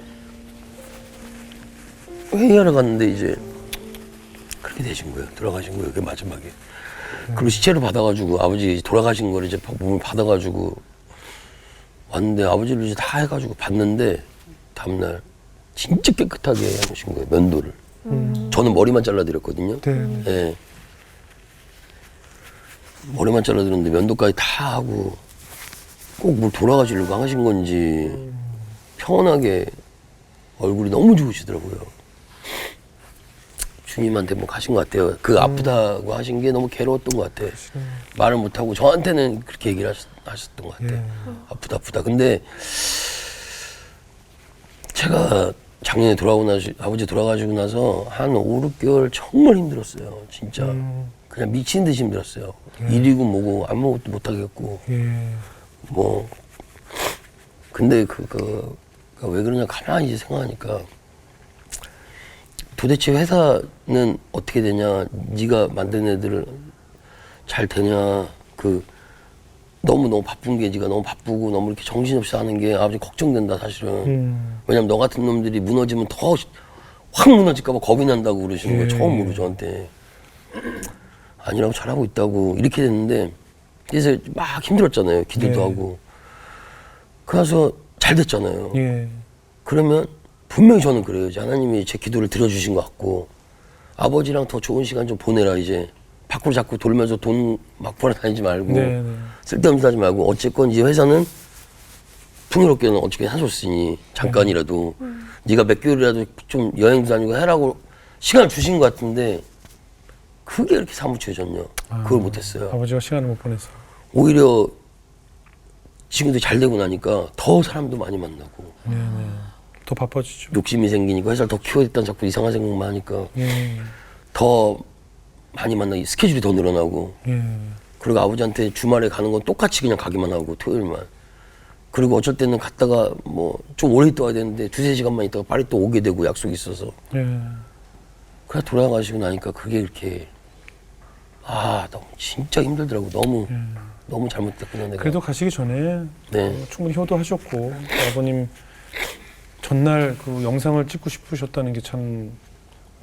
회의하러 갔는데 이제 그렇게 되신 거예요. 돌아가신 거예요. 그 마지막에. 그리고 시체를 받아가지고 아버지 돌아가신 거를 이제 몸을 받아가지고 왔는데 아버지를 이제 다 해가지고 봤는데 다음날 진짜 깨끗하게 해놓으신 거예요. 면도를. 저는 머리만 잘라드렸거든요. 네. 예. 머리만 잘라드렸는데 면도까지 다 하고 꼭 뭘 돌아가시려고 하신 건지 평온하게 얼굴이 너무 좋으시더라고요. 주님한테 뭐 가신 것 같아요. 그 아프다고 하신 게 너무 괴로웠던 것 같아요. 말을 못하고 저한테는 그렇게 얘기를 하셨던 것 같아요. 아프다. 근데 제가 작년에 아버지 돌아가시고 나서 한 5, 6개월 정말 힘들었어요. 진짜. 그냥 미친 듯이 힘들었어요. 일이고 뭐고 아무것도 못하겠고. 예. 뭐. 근데 왜 그러냐 가만히 이제 생각하니까 도대체 회사는 어떻게 되냐, 네가 만든 애들을 잘 되냐, 너무 바쁜 게 네가 너무 바쁘고 너무 이렇게 정신없이 하는 게 아버지 걱정된다 사실은. 왜냐면 너 같은 놈들이 무너지면 더 확 무너질까 봐 겁이 난다고 그러시는 거예요. 처음으로 저한테. 아니라고 잘하고 있다고 이렇게 됐는데 그래서 막 힘들었잖아요. 기도도 예. 하고. 그래서 잘 됐잖아요. 예. 그러면 분명히 저는 그래요. 이제 하나님이 제 기도를 들어주신 것 같고 아버지랑 더 좋은 시간 좀 보내라. 이제 밖으로 자꾸 돌면서 돈 막 벌어다니지 말고 네. 쓸데없는 짓 하지 말고 어쨌건 이제 회사는 풍요롭게는 어떻게 사줬으니 잠깐이라도 네가 몇 개월이라도 좀 여행도 다니고 해라고 시간을 주신 것 같은데 그게 이렇게 사무쳐졌냐. 그걸 못했어요. 아버지가 시간을 못 보내서. 오히려 지금도 잘 되고 나니까 더 사람도 많이 만나고 네네. 더 바빠지죠. 욕심이 생기니까 회사를 더 키워야겠다는 자꾸 이상한 생각만 하니까 예. 더 많이 만나기 스케줄이 더 늘어나고 예. 그리고 아버지한테 주말에 가는 건 똑같이 그냥 가기만 하고 토요일만 그리고 어쩔 때는 갔다가 뭐 좀 오래 있다 와야 되는데 2-3시간만 있다가 빨리 또 오게 되고 약속이 있어서 예. 그래 돌아가시고 나니까 그게 이렇게 너무 진짜 힘들더라고. 너무 잘못됐구나 내가. 그래도 가시기 전에 네. 충분히 효도하셨고 또 아버님 전날 그 영상을 찍고 싶으셨다는 게 참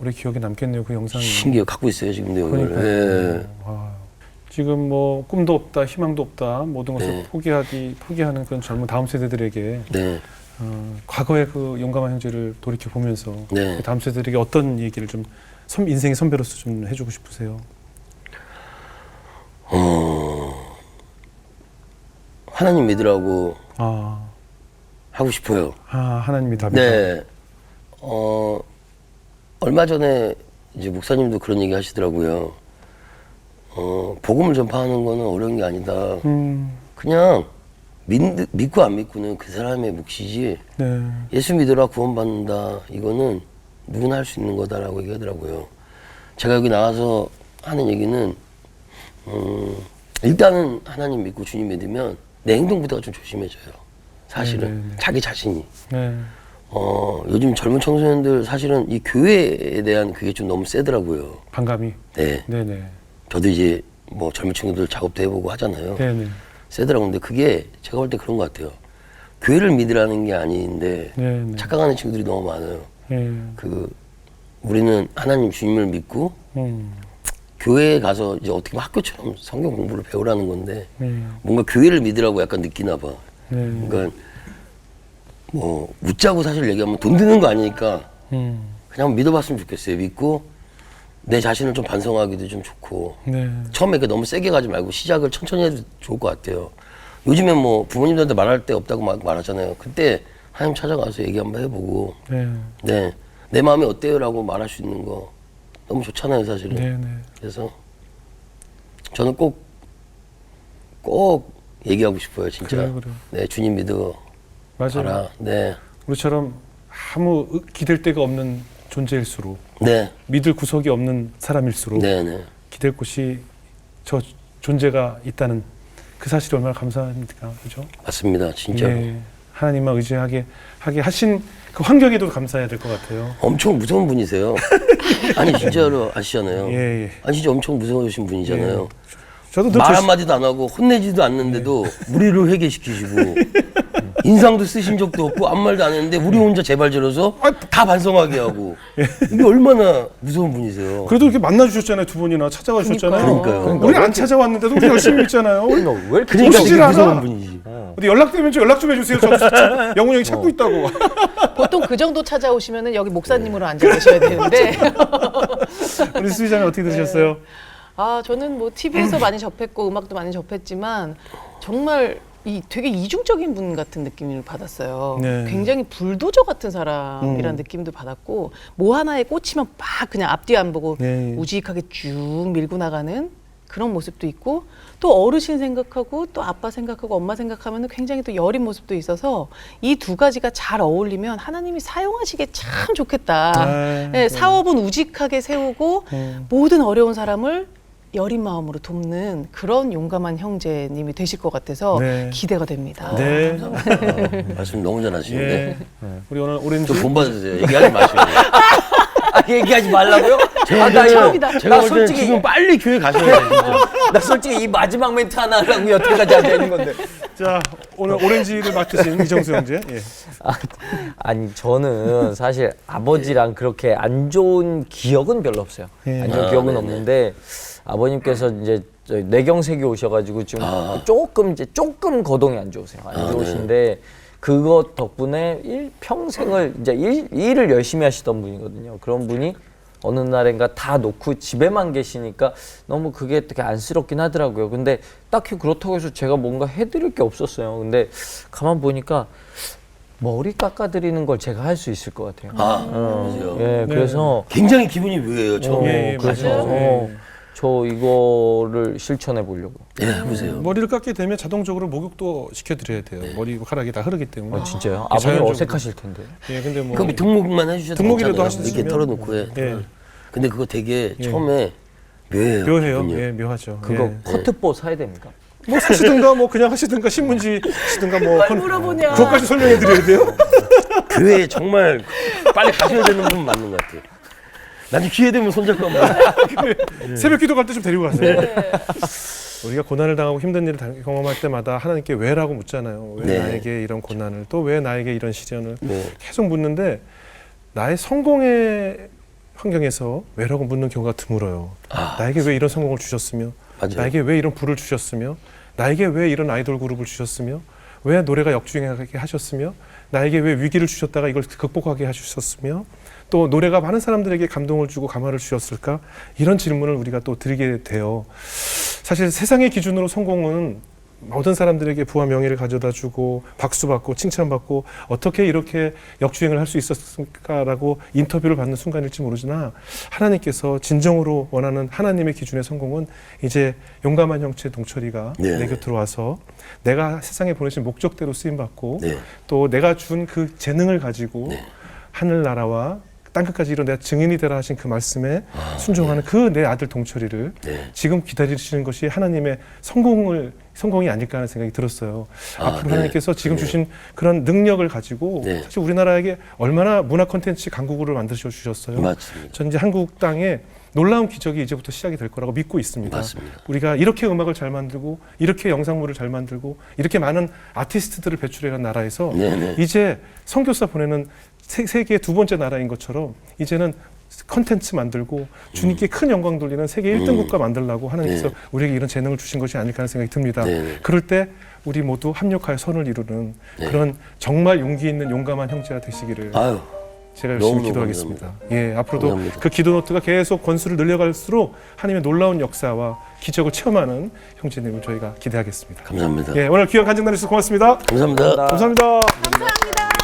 오래 기억에 남겠네요. 그 영상이. 신기해요. 갖고 있어요 지금도 이걸. 그러니까요. 예. 와, 지금 뭐 꿈도 없다, 희망도 없다, 모든 것을 네. 포기하는 그런 젊은 다음 세대들에게 네. 과거의 그 용감한 형제를 돌이켜 보면서 네. 다음 세대들에게 어떤 얘기를 좀 인생의 선배로서 좀 해주고 싶으세요? 하나님 믿으라고 아, 하고 싶어요. 하나님이 답이다. 네. 얼마 전에 이제 목사님도 그런 얘기 하시더라고요. 복음을 전파하는 거는 어려운 게 아니다. 그냥 믿고 안 믿고는 그 사람의 몫이지. 네. 예수 믿어라 구원받는다. 이거는 누구나 할 수 있는 거다라고 얘기하더라고요. 제가 여기 나와서 하는 얘기는 일단은 하나님 믿고 주님 믿으면 내 행동부터가 좀 조심해져요. 사실은 네네네. 자기 자신이. 네. 요즘 젊은 청소년들 사실은 이 교회에 대한 그게 좀 너무 세더라고요. 반감이. 네. 네네. 저도 이제 뭐 젊은 친구들 작업도 해보고 하잖아요. 네네. 세더라고요. 근데 그게 제가 볼 때 그런 것 같아요. 교회를 믿으라는 게 아닌데 네네. 착각하는 친구들이 너무 많아요. 네. 우리는 하나님 주님을 믿고 음. 교회에 가서 이제 어떻게 보면 학교처럼 성경 공부를 배우라는 건데 네. 뭔가 교회를 믿으라고 약간 느끼나 봐. 네. 그러니까 뭐 웃자고 사실 얘기하면 돈 드는 거 아니니까 그냥 믿어봤으면 좋겠어요. 믿고 내 자신을 좀 반성하기도 좀 좋고 네. 처음에 너무 세게 가지 말고 시작을 천천히 해도 좋을 것 같아요. 요즘엔 뭐 부모님들한테 말할 데 없다고 막 말하잖아요. 그때 하나님 찾아가서 얘기 한번 해보고 네. 네, 내 마음이 어때요? 라고 말할 수 있는 거 너무 좋잖아요, 사실은. 네네. 그래서 저는 꼭 얘기하고 싶어요, 진짜. 그래요. 네, 주님 믿어 맞아요. 가라. 네, 우리처럼 아무 기댈 데가 없는 존재일수록 네, 믿을 구석이 없는 사람일수록 네, 네. 기댈 곳이 저 존재가 있다는 그 사실이 얼마나 감사합니까, 그죠? 맞습니다, 진짜. 예, 하나님만 의지하게 하신 그 환경에도 감사해야 될 것 같아요. 엄청 무서운 분이세요. 아니 진짜로 아시잖아요. 예, 예. 아니 진짜 엄청 무서우신 분이잖아요. 저도 늘 말 한마디도 안 하고 혼내지도 않는데도 우리를 회개시키시고 인상도 쓰신 적도 없고 아무 말도 안 했는데 우리 혼자 제발 저러서 다 반성하게 하고 이게 얼마나 무서운 분이세요. 그래도 이렇게 만나주셨잖아요, 두 분이나 찾아와 주셨잖아요. 그러니까요. 우리 안 찾아왔는데도 우리 열심히 있잖아요. 왜 이렇게 그러니까 오시질 되게 않아. 무서운 분이지. 어디 연락되면 좀 연락 좀 해주세요. 저 영훈 형이 찾고 있다고. 보통 그 정도 찾아오시면은 여기 목사님으로 앉아 계셔야 되는데. 우리 수희자는 어떻게 들으셨어요? 아, 저는 뭐 TV에서 많이 접했고 음악도 많이 접했지만 정말 되게 이중적인 분 같은 느낌을 받았어요. 네. 굉장히 불도저 같은 사람이란 느낌도 받았고 뭐 하나에 꽂히면 막 그냥 앞뒤 안 보고 네. 우직하게 쭉 밀고 나가는 그런 모습도 있고 또 어르신 생각하고 또 아빠 생각하고 엄마 생각하면 굉장히 또 여린 모습도 있어서 이 두 가지가 잘 어울리면 하나님이 사용하시기에 참 좋겠다. 네, 사업은 우직하게 세우고 모든 어려운 사람을 여린 마음으로 돕는 그런 용감한 형제님이 되실 것 같아서 네. 기대가 됩니다. 네. 말씀 너무 잘하시는데 예. 우리 오늘 오렌지 좀 본받으세요. 얘기하지 마시고. 얘기하지 말라고요? 제가 처음이다. 제가 볼 때는 솔직히- 지금 빨리 교회 가셔야 돼요. 진짜. 나 솔직히 이 마지막 멘트 하나 하려고 여태까지 앉아있는 건데. 자, 오늘 오렌지를 맡으신 이정수 형제. 예. 아니 저는 사실 아버지랑 그렇게 안 좋은 기억은 별로 없어요. 예. 안 좋은 아, 기억은 네네. 없는데 아버님께서 이제 저희 뇌경색이 오셔가지고 좀 조금 거동이 안 좋으세요. 안 좋으신데 그것 덕분에 평생을 이제 일을 열심히 하시던 분이거든요. 그런 분이 어느 날인가 다 놓고 집에만 계시니까 너무 그게 되게 안쓰럽긴 하더라고요. 근데 딱히 그렇다고 해서 제가 뭔가 해드릴 게 없었어요. 근데 가만 보니까 머리 깎아드리는 걸 제가 할 수 있을 것 같아요. 그러세요. 예, 그래서 굉장히 기분이 묘해요. 처음에. 예, 예, 그래서 맞아요. 저 이거를 실천해 보려고. 예, 해보세요. 머리를 깎게 되면 자동적으로 목욕도 시켜드려야 돼요. 머리카락이 다 흐르기 때문에. 진짜요? 예, 아버님 자연적으로. 어색하실 텐데. 예, 근데 뭐 그럼 등록만 해주셔도 등록이라도 괜찮아요. 하시면 이렇게 털어놓고 해. 예. 근데 그거 되게 예. 처음에 묘해요. 묘해요. 기분이. 예, 묘하죠. 그거 예. 커트보 사야 됩니까? 뭐 사시든가 뭐 그냥 하시든가 신문지 하시든가 뭐 뭘 물어보냐. 그것까지 설명해 드려야 돼요. 교회에 정말 빨리 가셔야 되는 분 맞는 것 같아요. 나중에 기회 되면 손잡고 한번. 새벽 기도 갈 때 좀 데리고 가세요. 네. 우리가 고난을 당하고 힘든 일을 경험할 때마다 하나님께 왜라고 묻잖아요. 왜 네. 나에게 이런 고난을 또 왜 나에게 이런 시련을 네. 계속 묻는데 나의 성공의 환경에서 왜라고 묻는 경우가 드물어요. 나에게 왜 이런 성공을 주셨으며 맞아요. 나에게 왜 이런 부를 주셨으며 나에게 왜 이런 아이돌 그룹을 주셨으며 왜 노래가 역주행하게 하셨으며 나에게 왜 위기를 주셨다가 이걸 극복하게 하셨으며 또 노래가 많은 사람들에게 감동을 주고 감화를 주셨을까? 이런 질문을 우리가 또 드리게 돼요. 사실 세상의 기준으로 성공은 모든 사람들에게 부와 명예를 가져다 주고 박수받고 칭찬받고 어떻게 이렇게 역주행을 할 수 있었을까라고 인터뷰를 받는 순간일지 모르지나 하나님께서 진정으로 원하는 하나님의 기준의 성공은 이제 용감한 형체 동철이가 네. 내 곁으로 와서 내가 세상에 보내신 목적대로 쓰임받고 네. 또 내가 준 그 재능을 가지고 네. 하늘나라와 땅끝까지 이런 내가 증인이 되라 하신 그 말씀에 순종하는 그 내 아들 동철이를 네. 지금 기다리시는 것이 하나님의 성공이 아닐까 하는 생각이 들었어요. 앞으로 네. 하나님께서 지금 네. 주신 그런 능력을 가지고 네. 사실 우리나라에게 얼마나 문화 콘텐츠 강국을 만드셔 주셨어요. 맞습니다. 전 이제 한국 땅에 놀라운 기적이 이제부터 시작이 될 거라고 믿고 있습니다. 맞습니다. 우리가 이렇게 음악을 잘 만들고 이렇게 영상물을 잘 만들고 이렇게 많은 아티스트들을 배출해간 나라에서 네네. 이제 선교사 보내는 세계의 두 번째 나라인 것처럼 이제는 컨텐츠 만들고 주님께 큰 영광 돌리는 세계 1등 국가 만들라고 하나님께서 네. 우리에게 이런 재능을 주신 것이 아닐까 하는 생각이 듭니다. 네. 그럴 때 우리 모두 합력하여 선을 이루는 네. 그런 정말 용기 있는 용감한 형제가 되시기를 아유, 제가 열심히 너무너무 기도하겠습니다. 예, 앞으로도 감사합니다. 그 기도 노트가 계속 권수를 늘려갈수록 하나님의 놀라운 역사와 기적을 체험하는 형제님을 저희가 기대하겠습니다. 감사합니다. 예, 오늘 귀한 간증 나누셔서 고맙습니다. 감사합니다. 감사합니다. 감사합니다.